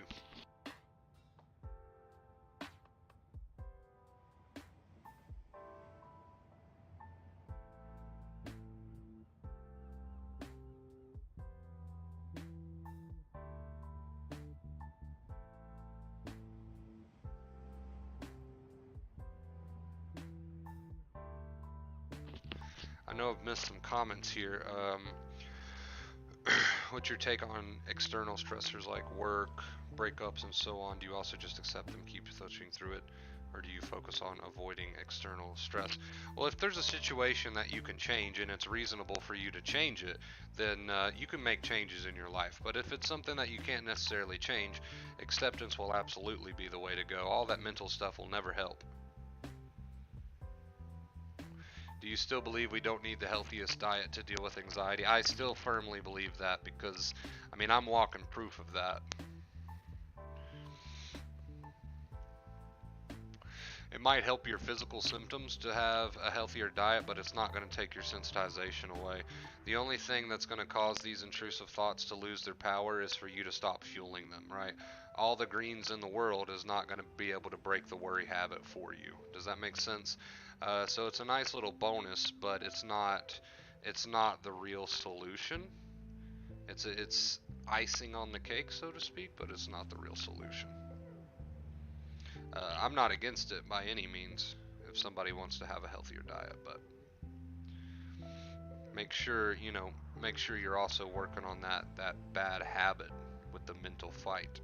I know I've missed some comments here. What's your take on external stressors like work, breakups, and so on? Do you also just accept them, keep pushing through it, or do you focus on avoiding external stress? Well, if there's a situation that you can change and it's reasonable for you to change it, then you can make changes in your life. But if it's something that you can't necessarily change, acceptance will absolutely be the way to go. All that mental stuff will never help. Do you still believe we don't need the healthiest diet to deal with anxiety? I still firmly believe that because, I mean, I'm walking proof of that. It might help your physical symptoms to have a healthier diet, but it's not going to take your sensitization away. The only thing that's going to cause these intrusive thoughts to lose their power is for you to stop fueling them, right? All the greens in the world is not going to be able to break the worry habit for you. Does that make sense? So it's a nice little bonus, but it's not the real solution. It's icing on the cake, so to speak, but it's not the real solution. I'm not against it by any means if somebody wants to have a healthier diet, but make sure you're also working on that bad habit with the mental fight.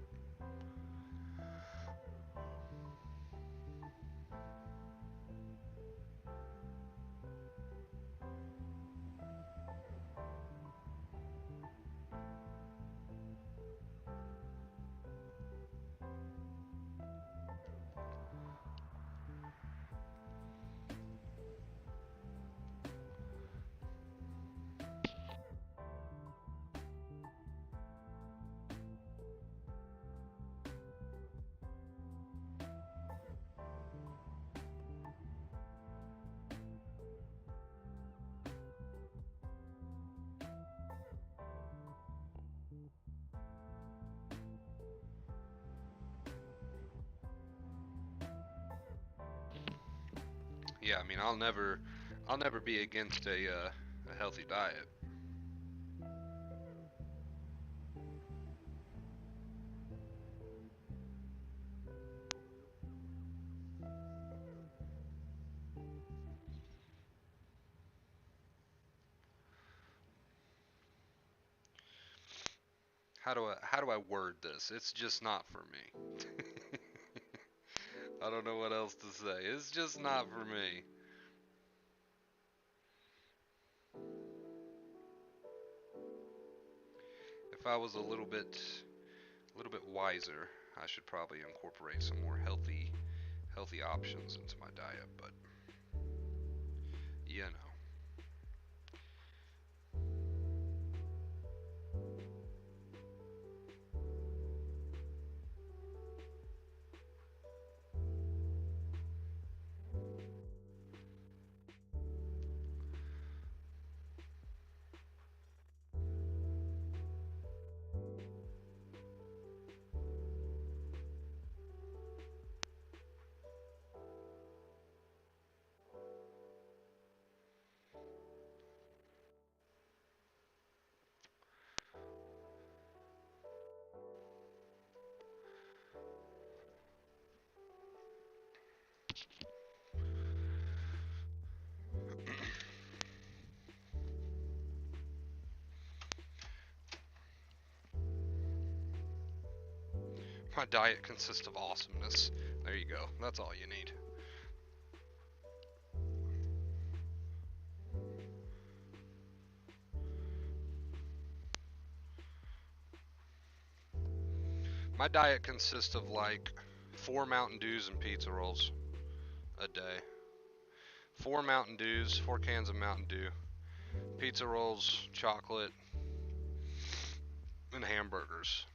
Yeah, I mean, I'll never be against a healthy diet. How do I word this? It's just not for me. I don't know what else to say. It's just not for me. If I was a little bit wiser, I should probably incorporate some more healthy options into my diet, but you know. My diet consists of awesomeness. There you go. That's all you need. My diet consists of like 4 Mountain Dews and pizza rolls a day. 4 Mountain Dews, 4 cans of Mountain Dew, pizza rolls, chocolate, and hamburgers.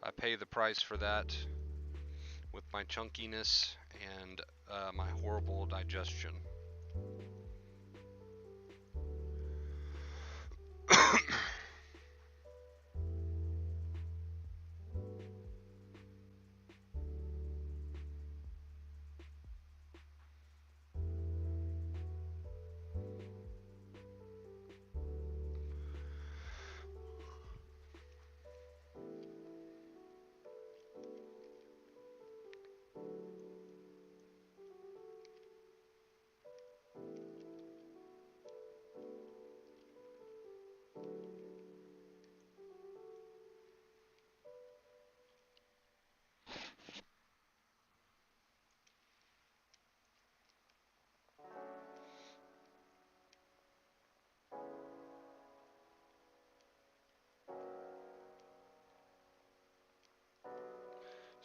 I pay the price for that with my chunkiness and my horrible digestion.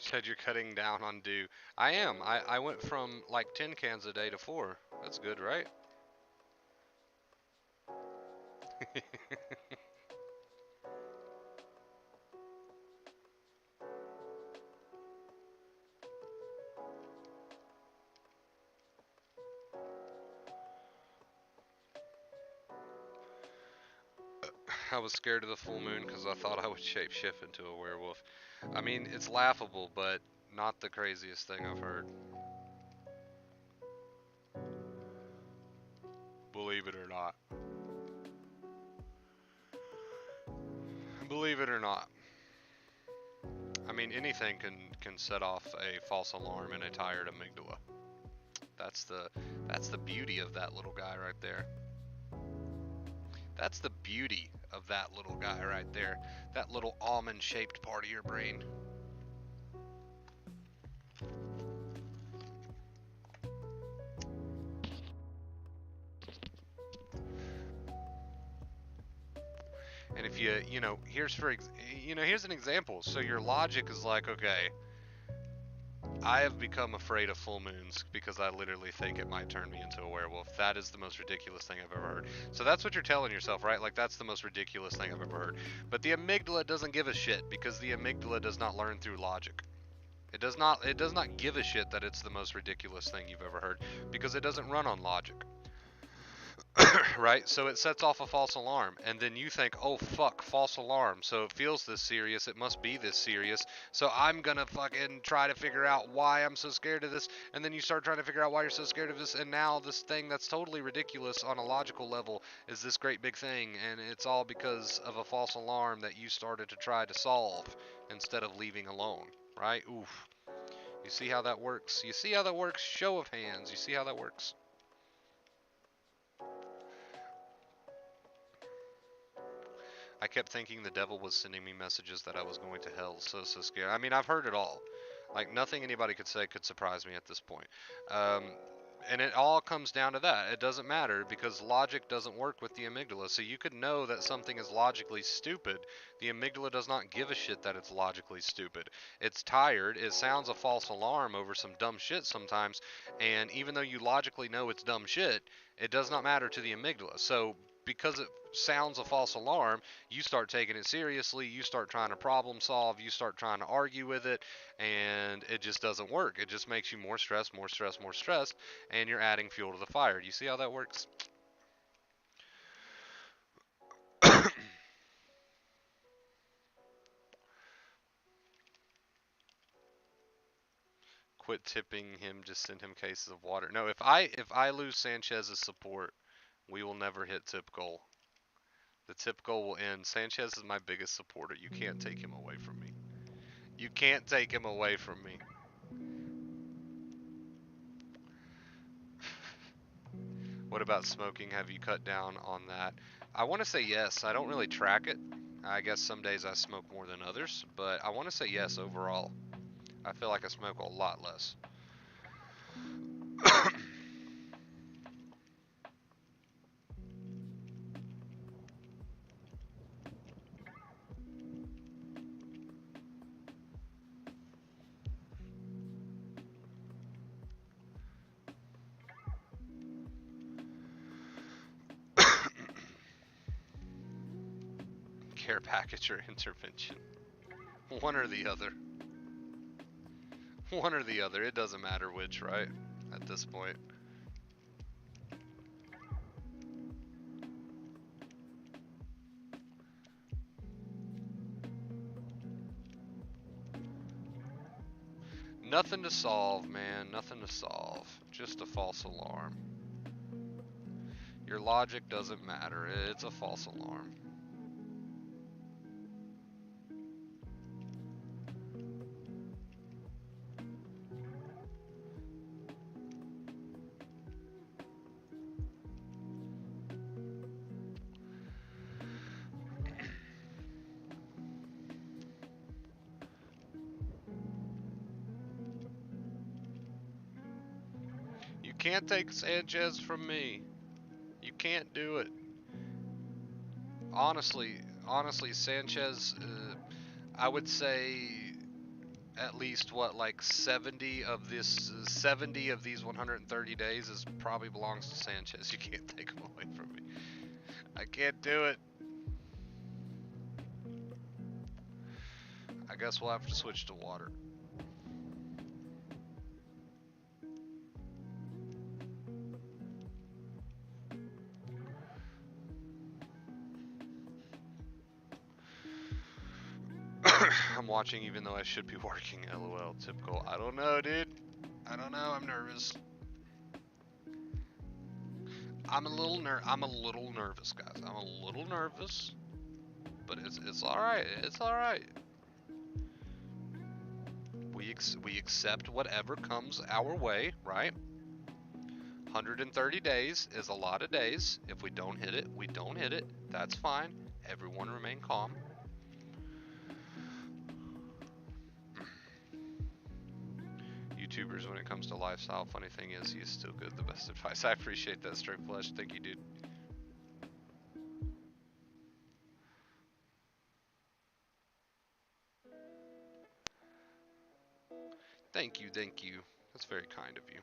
Said you're cutting down on dew. I am. I went from like 10 cans a day to 4. That's good, right? I was scared of the full moon because I thought I would shapeshift into a werewolf. I mean, it's laughable, but not the craziest thing I've heard. Believe it or not. Believe it or not. I mean, anything can set off a false alarm in a tired amygdala. That's the that's the beauty of that little guy right there. That's the beauty of that little guy right there. That little almond-shaped part of your brain. And if here's an example. So your logic is like, okay, I have become afraid of full moons because I literally think it might turn me into a werewolf. That is the most ridiculous thing I've ever heard. So that's what you're telling yourself, right? Like, that's the most ridiculous thing I've ever heard. But the amygdala doesn't give a shit because the amygdala does not learn through logic. It does not give a shit that it's the most ridiculous thing you've ever heard because it doesn't run on logic. right? So it sets off a false alarm, and then you think, oh fuck, false alarm. So it feels this serious, it must be this serious. So I'm gonna fucking try to figure out why I'm so scared of this, and then you start trying to figure out why you're so scared of this, and now this thing that's totally ridiculous on a logical level is this great big thing, and it's all because of a false alarm that you started to try to solve instead of leaving alone, right? Oof. You see how that works? You see how that works? Show of hands. You see how that works? I kept thinking the devil was sending me messages that I was going to hell. So scared. I mean, I've heard it all. Like, nothing anybody could say could surprise me at this point. Um, and it all comes down to that. It doesn't matter because logic doesn't work with the amygdala. So you could know that something is logically stupid. The amygdala does not give a shit that it's logically stupid. It's tired. It sounds a false alarm over some dumb shit sometimes. And even though you logically know it's dumb shit, it does not matter to the amygdala. So because it sounds a false alarm, you start taking it seriously, you start trying to problem solve, you start trying to argue with it, and it just doesn't work. It just makes you more stressed, more stressed, more stressed, and you're adding fuel to the fire. Do you see how that works? Quit tipping him, just send him cases of water. No, if I lose Sanchez's support, we will never hit tip goal. The tip goal will end. Sanchez is my biggest supporter. You can't take him away from me. You can't take him away from me. What about smoking? Have you cut down on that? I want to say yes. I don't really track it. I guess some days I smoke more than others, but I want to say yes overall. I feel like I smoke a lot less. Care package or intervention. One or the other. One or the other. It doesn't matter which, right? At this point. Nothing to solve, man. Nothing to solve. Just a false alarm. Your logic doesn't matter. It's a false alarm. You can't take Sanchez from me. You can't do it. Honestly, Sanchez, I would say at least what, like 70 of these 130 days is probably belongs to Sanchez. You can't take him away from me. I can't do it. I guess we'll have to switch to water. I'm watching even though I should be working. LOL. Typical. I don't know, dude. I don't know. I'm nervous. I'm a little nervous, guys. I'm a little nervous, but it's all right. It's all right. We accept whatever comes our way, right? 130 days is a lot of days. If we don't hit it, we don't hit it. That's fine. Everyone remain calm. YouTubers, when it comes to lifestyle, funny thing is, he's still good. The best advice. I appreciate that, Straight Flesh. Thank you, dude. Thank you, thank you. That's very kind of you.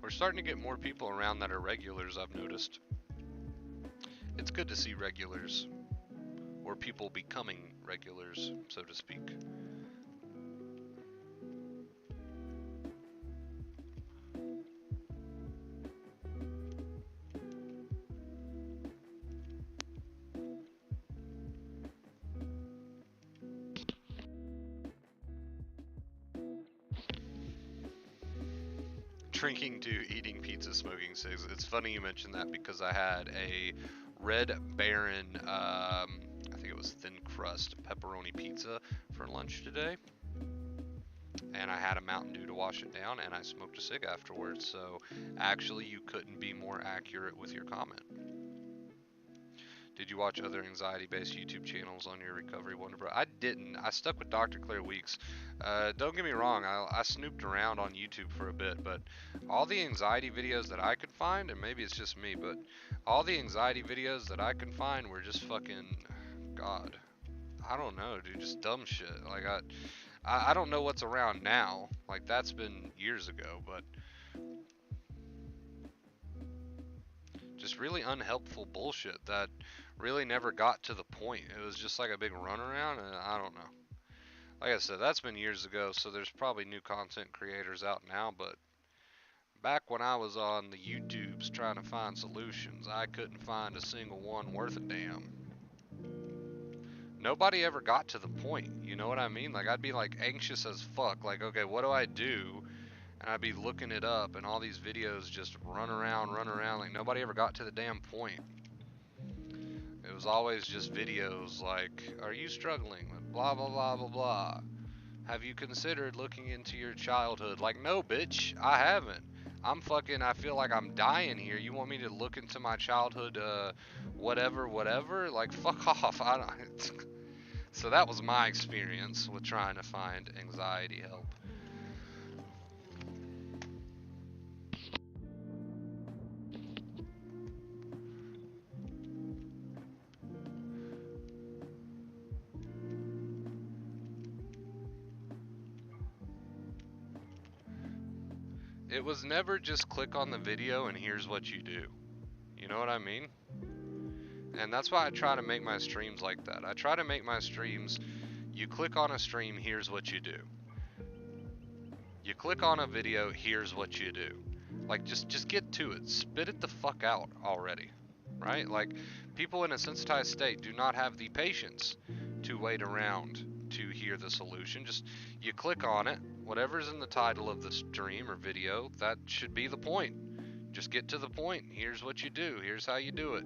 We're starting to get more people around that are regulars, I've noticed. It's good to see regulars, or people becoming regulars, so to speak. Drinking to eating pizza, smoking cigs. It's funny you mentioned that because I had a Red Baron, I think it was thin crust pepperoni pizza for lunch today. And I had a Mountain Dew to wash it down, and I smoked a cig afterwards. So actually, you couldn't be more accurate with your comment. Did you watch other anxiety-based YouTube channels on your recovery wonder, bro? I didn't. I stuck with Dr. Claire Weeks. Don't get me wrong, I snooped around on YouTube for a bit, but all the anxiety videos that I could find, and maybe it's just me, but all the anxiety videos that I could find were just fucking, God, I don't know, dude, just dumb shit. Like, I don't know what's around now. Like, that's been years ago, but just really unhelpful bullshit that really never got to the point. It was just like a big runaround, and I don't know. Like I said, that's been years ago, so there's probably new content creators out now, but back when I was on the YouTubes trying to find solutions, I couldn't find a single one worth a damn. Nobody ever got to the point, you know what I mean? Like, I'd be like anxious as fuck, like, okay, what do I do? And I'd be looking it up, and all these videos just run around, like nobody ever got to the damn point. It was always just videos like, are you struggling with blah blah blah blah blah? Have you considered looking into your childhood? Like, no bitch, I haven't. I feel like I'm dying here. You want me to look into my childhood, whatever, like, fuck off. I don't. So that was my experience with trying to find anxiety help. It was never just click on the video and here's what you do. You know what I mean? And that's why I try to make my streams like that. I try to make my streams, you click on a stream, here's what you do. You click on a video, here's what you do. Like, just get to it. Spit it the fuck out already. Right? Like, people in a sensitized state do not have the patience to wait around to hear the solution. Just, you click on it, whatever's in the title of the stream or video, that should be the point. Just get to the point. Here's what you do. Here's how you do it.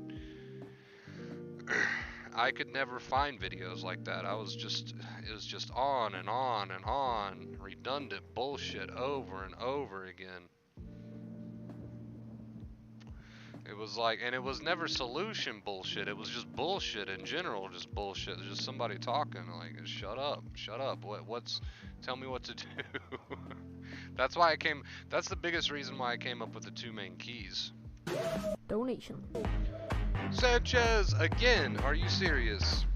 I could never find videos like that. It was just on and on and on, redundant bullshit over and over again. It was like, and it was never solution bullshit. It was just bullshit in general, just bullshit. There's just somebody talking, like, shut up. Tell me what to do. That's the biggest reason why I came up with the 2 main keys. Donation. Sanchez, again, are you serious?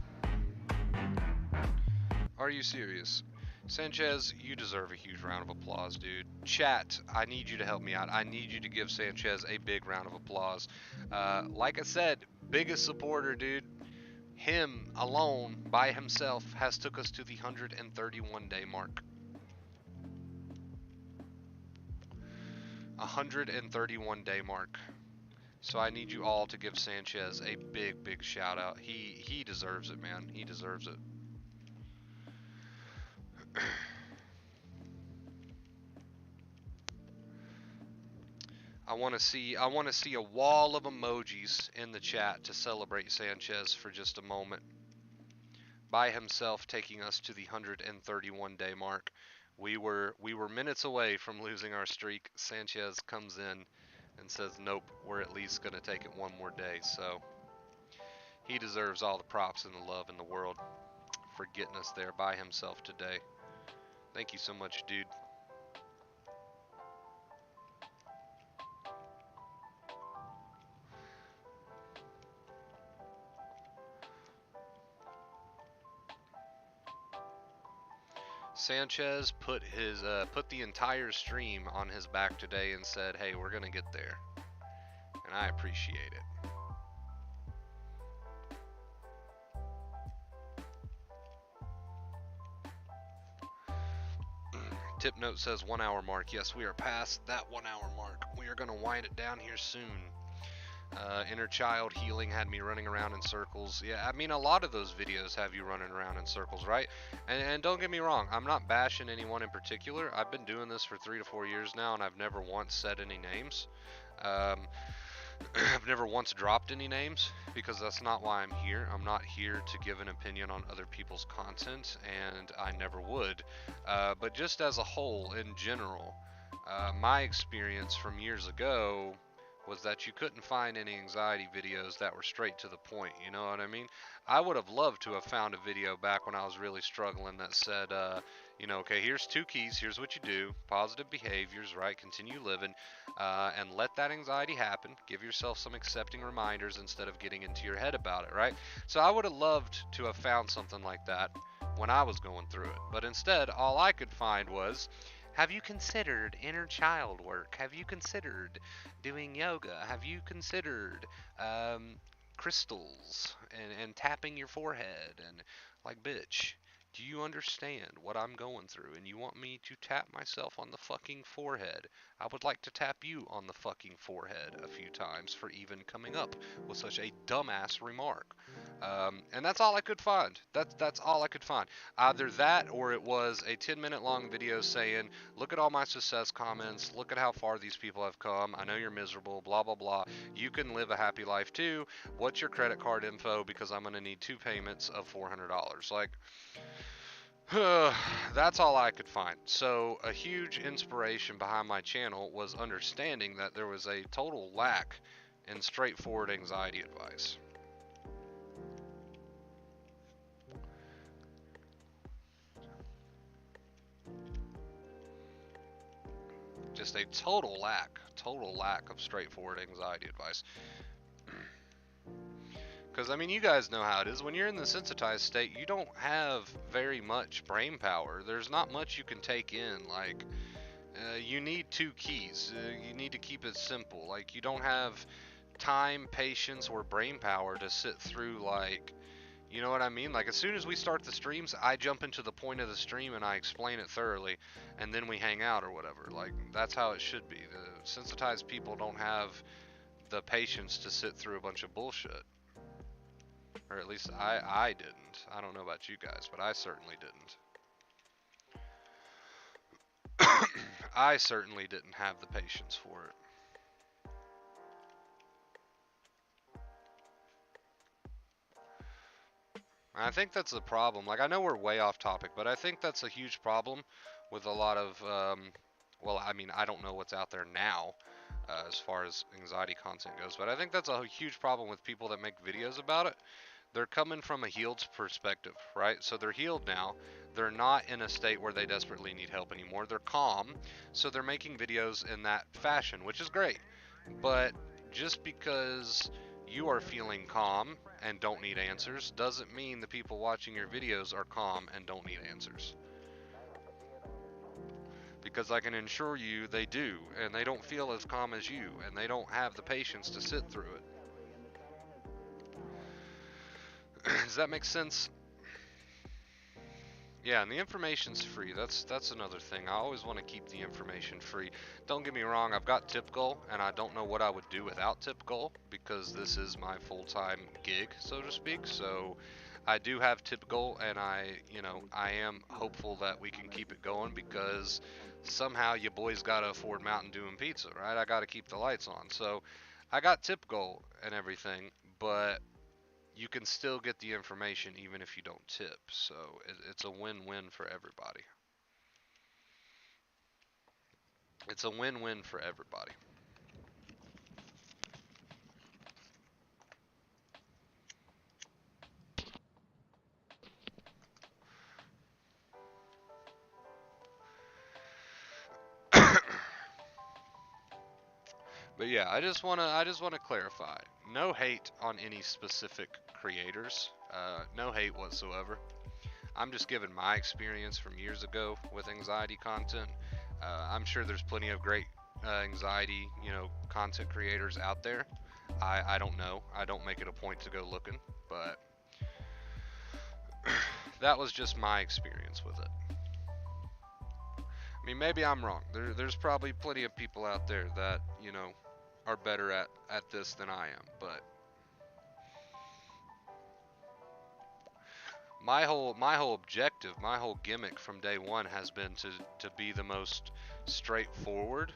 Are you serious? Sanchez, you deserve a huge round of applause, dude. Chat, I need you to help me out. I need you to give Sanchez a big round of applause. Like I said, biggest supporter, dude. Him alone, by himself, has took us to the 131-day mark. 131-day mark. So I need you all to give Sanchez a big, big shout out. He deserves it, man. He deserves it. I want to see a wall of emojis in the chat to celebrate Sanchez for just a moment. By himself, taking us to the 131-day mark. We were minutes away from losing our streak. Sanchez comes in and says, nope, we're at least going to take it one more day. So he deserves all the props and the love in the world for getting us there by himself today. Thank you so much, dude. Sanchez put the entire stream on his back today and said, "Hey, we're gonna get there," and I appreciate it. Tip note says 1 hour mark. Yes, we are past that 1 hour mark. We are gonna wind it down here soon. Inner child healing had me running around in circles. Yeah, I mean, a lot of those videos have you running around in circles, right? And don't get me wrong, I'm not bashing anyone in particular. I've been doing this for 3 to 4 years now, and I've never once said any names. I've never once dropped any names because that's not why I'm here. I'm not here to give an opinion on other people's content, and I never would. But just as a whole, in general, my experience from years ago was that you couldn't find any anxiety videos that were straight to the point, you know what I mean? I would have loved to have found a video back when I was really struggling that said, okay, here's 2 keys, here's what you do, positive behaviors, right? Continue living, and let that anxiety happen. Give yourself some accepting reminders instead of getting into your head about it, right? So I would have loved to have found something like that when I was going through it. But instead, all I could find was, have you considered inner child work? Have you considered doing yoga? Have you considered crystals and tapping your forehead? And like, bitch, do you understand what I'm going through? And you want me to tap myself on the fucking forehead? I would like to tap you on the fucking forehead a few times for even coming up with such a dumbass remark. And that's all I could find. That's all I could find. Either that or it was a 10-minute long video saying, look at all my success comments, look at how far these people have come, I know you're miserable, blah blah blah, you can live a happy life too, what's your credit card info because I'm going to need 2 payments of $400. Like, that's all I could find. So a huge inspiration behind my channel was understanding that there was a total lack in straightforward anxiety advice. Just a total lack of straightforward anxiety advice. Because, I mean, you guys know how it is. When you're in the sensitized state, you don't have very much brain power. There's not much you can take in. Like, you need 2 keys. You need to keep it simple. Like, you don't have time, patience, or brain power to sit through, like, you know what I mean? Like, as soon as we start the streams, I jump into the point of the stream and I explain it thoroughly, and then we hang out or whatever. Like, that's how it should be. The sensitized people don't have the patience to sit through a bunch of bullshit. Or at least I didn't. I don't know about you guys, but I certainly didn't. I certainly didn't have the patience for it. I think that's the problem. Like, I know we're way off topic, but I think that's a huge problem with a lot of, well, I mean, I don't know what's out there now as far as anxiety content goes, but I think that's a huge problem with people that make videos about it. They're coming from a healed perspective, right? So they're healed now. They're not in a state where they desperately need help anymore. They're calm, so they're making videos in that fashion, which is great. But just because you are feeling calm and don't need answers doesn't mean the people watching your videos are calm and don't need answers. Because I can assure you they do, and they don't feel as calm as you, and they don't have the patience to sit through it. Does that make sense? Yeah, and the information's free. That's another thing. I always want to keep the information free. Don't get me wrong, I've got Tip Goal, and I don't know what I would do without Tip Goal because this is my full-time gig, so to speak. So I do have Tip Goal, and I am hopeful that we can keep it going because somehow you boys gotta afford Mountain Dew and pizza, right? I gotta keep the lights on. So I got Tip Goal and everything, but you can still get the information even if you don't tip. So it's a win-win for everybody. It's a win-win for everybody. But yeah, I just wanna clarify. No hate on any specific creators. No hate whatsoever. I'm just giving my experience from years ago with anxiety content. I'm sure there's plenty of great anxiety, content creators out there. I don't know. I don't make it a point to go looking, but that was just my experience with it. I mean, maybe I'm wrong. There's probably plenty of people out there that, are better at this than I am, but my whole objective, my whole gimmick from day one has been to be the most straightforward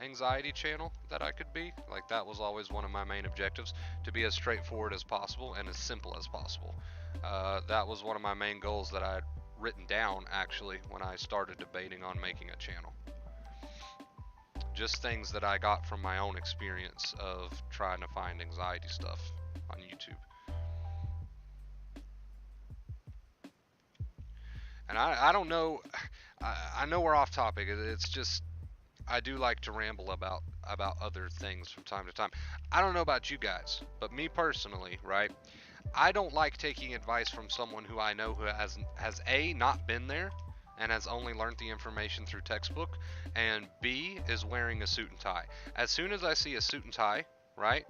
anxiety channel that I could be. Like, that was always one of my main objectives, to be as straightforward as possible and as simple as possible. That was one of my main goals that I had written down, actually, when I started debating on making a channel. Just things that I got from my own experience of trying to find anxiety stuff on YouTube. And I don't know, I know we're off topic. It's just, I do like to ramble about other things from time to time. I don't know about you guys, but me personally, right? I don't like taking advice from someone who I know who has A, not been there and has only learned the information through textbook, and B, is wearing a suit and tie. As soon as I see a suit and tie, right,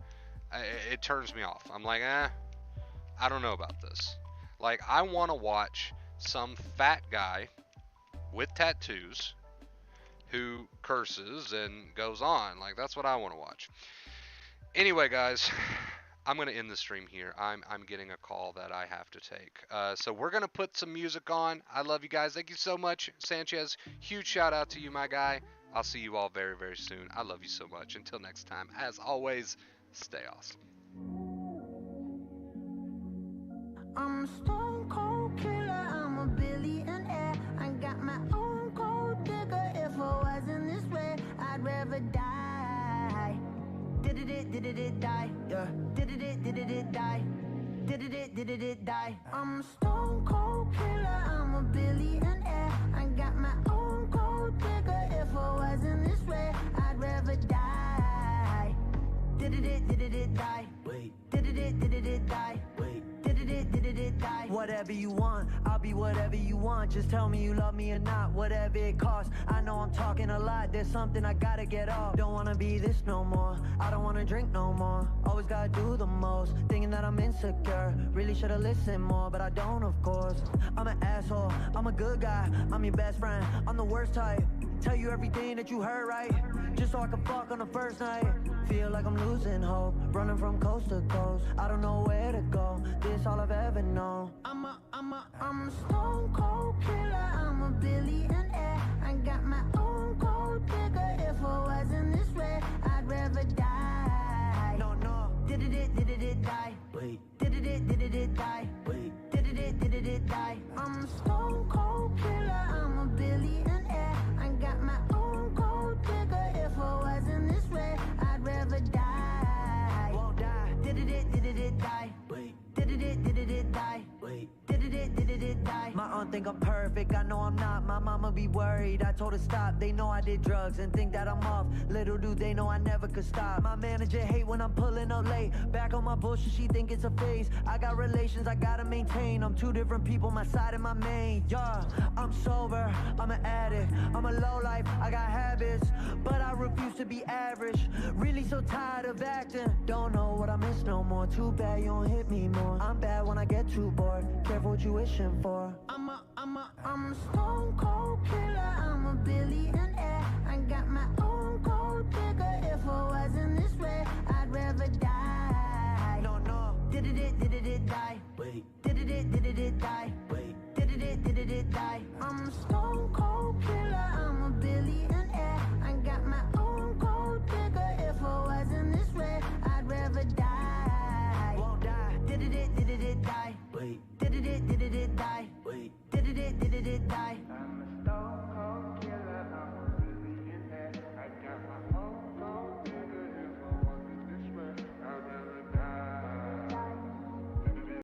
it turns me off. I'm like, I don't know about this. Like, I want to watch some fat guy with tattoos who curses and goes on. Like, that's what I want to watch. Anyway, guys, I'm going to end the stream here. I'm getting a call that I have to take. So we're going to put some music on. I love you guys. Thank you so much, Sanchez. Huge shout out to you, my guy. I'll see you all very, very soon. I love you so much. Until next time, as always, stay awesome. I'm a stone cold killer, I'm a billionaire. I got my own gold digger. If I wasn't this way, I'd rather die. Did it die, yeah. Did it die. Did it die. I'm a stone cold killer, I'm a billionaire. I got my own gold digger. If I wasn't this way, I'd rather die. Did it die? Wait. Did it die? Wait. Did it die? Whatever you want, I'll be whatever you want. Just tell me you love me or not, whatever it costs. I know I'm talking a lot, there's something I gotta get off. Don't wanna be this no more, I don't wanna drink no more. Always gotta do the most, thinking that I'm insecure. Really should've listened more, but I don't, of course. I'm an asshole, I'm a good guy, I'm your best friend, I'm the worst type. Tell you everything that you heard right, just so I can fuck on the first night. Feel like I'm losing hope, running from coast to coast. I don't know where to go, this all I've ever known. I'm a stone cold killer, I'm a billionaire. I got my own gold digger. If I wasn't this way, I'd rather die. No. Did it die? Wait. Did it die? Wait. Did it die? I'm a stone cold killer, I'm a billionaire. I got my own gold digger. If I wasn't this way, I'd rather die. Won't die. Did it die? Wait. Did it die? Wait. Did it die? My aunt think I'm perfect, I know I'm not. My mama be worried, I told her stop. They know I did drugs and think that I'm off. Little do they know I never could stop. My manager hate when I'm pulling up late. Back on my bullshit, she think it's a phase. I got relations I gotta maintain. I'm two different people, my side and my main. Yeah, I'm sober, I'm an addict. I'm a lowlife, I got habits, but I refuse to be average. Really so tired of acting. Don't know what I miss no more. Too bad you don't hit me more. I'm bad when I get too bored. Careful what you wishing for. I'm a stone cold killer, I'm a billionaire. I got my own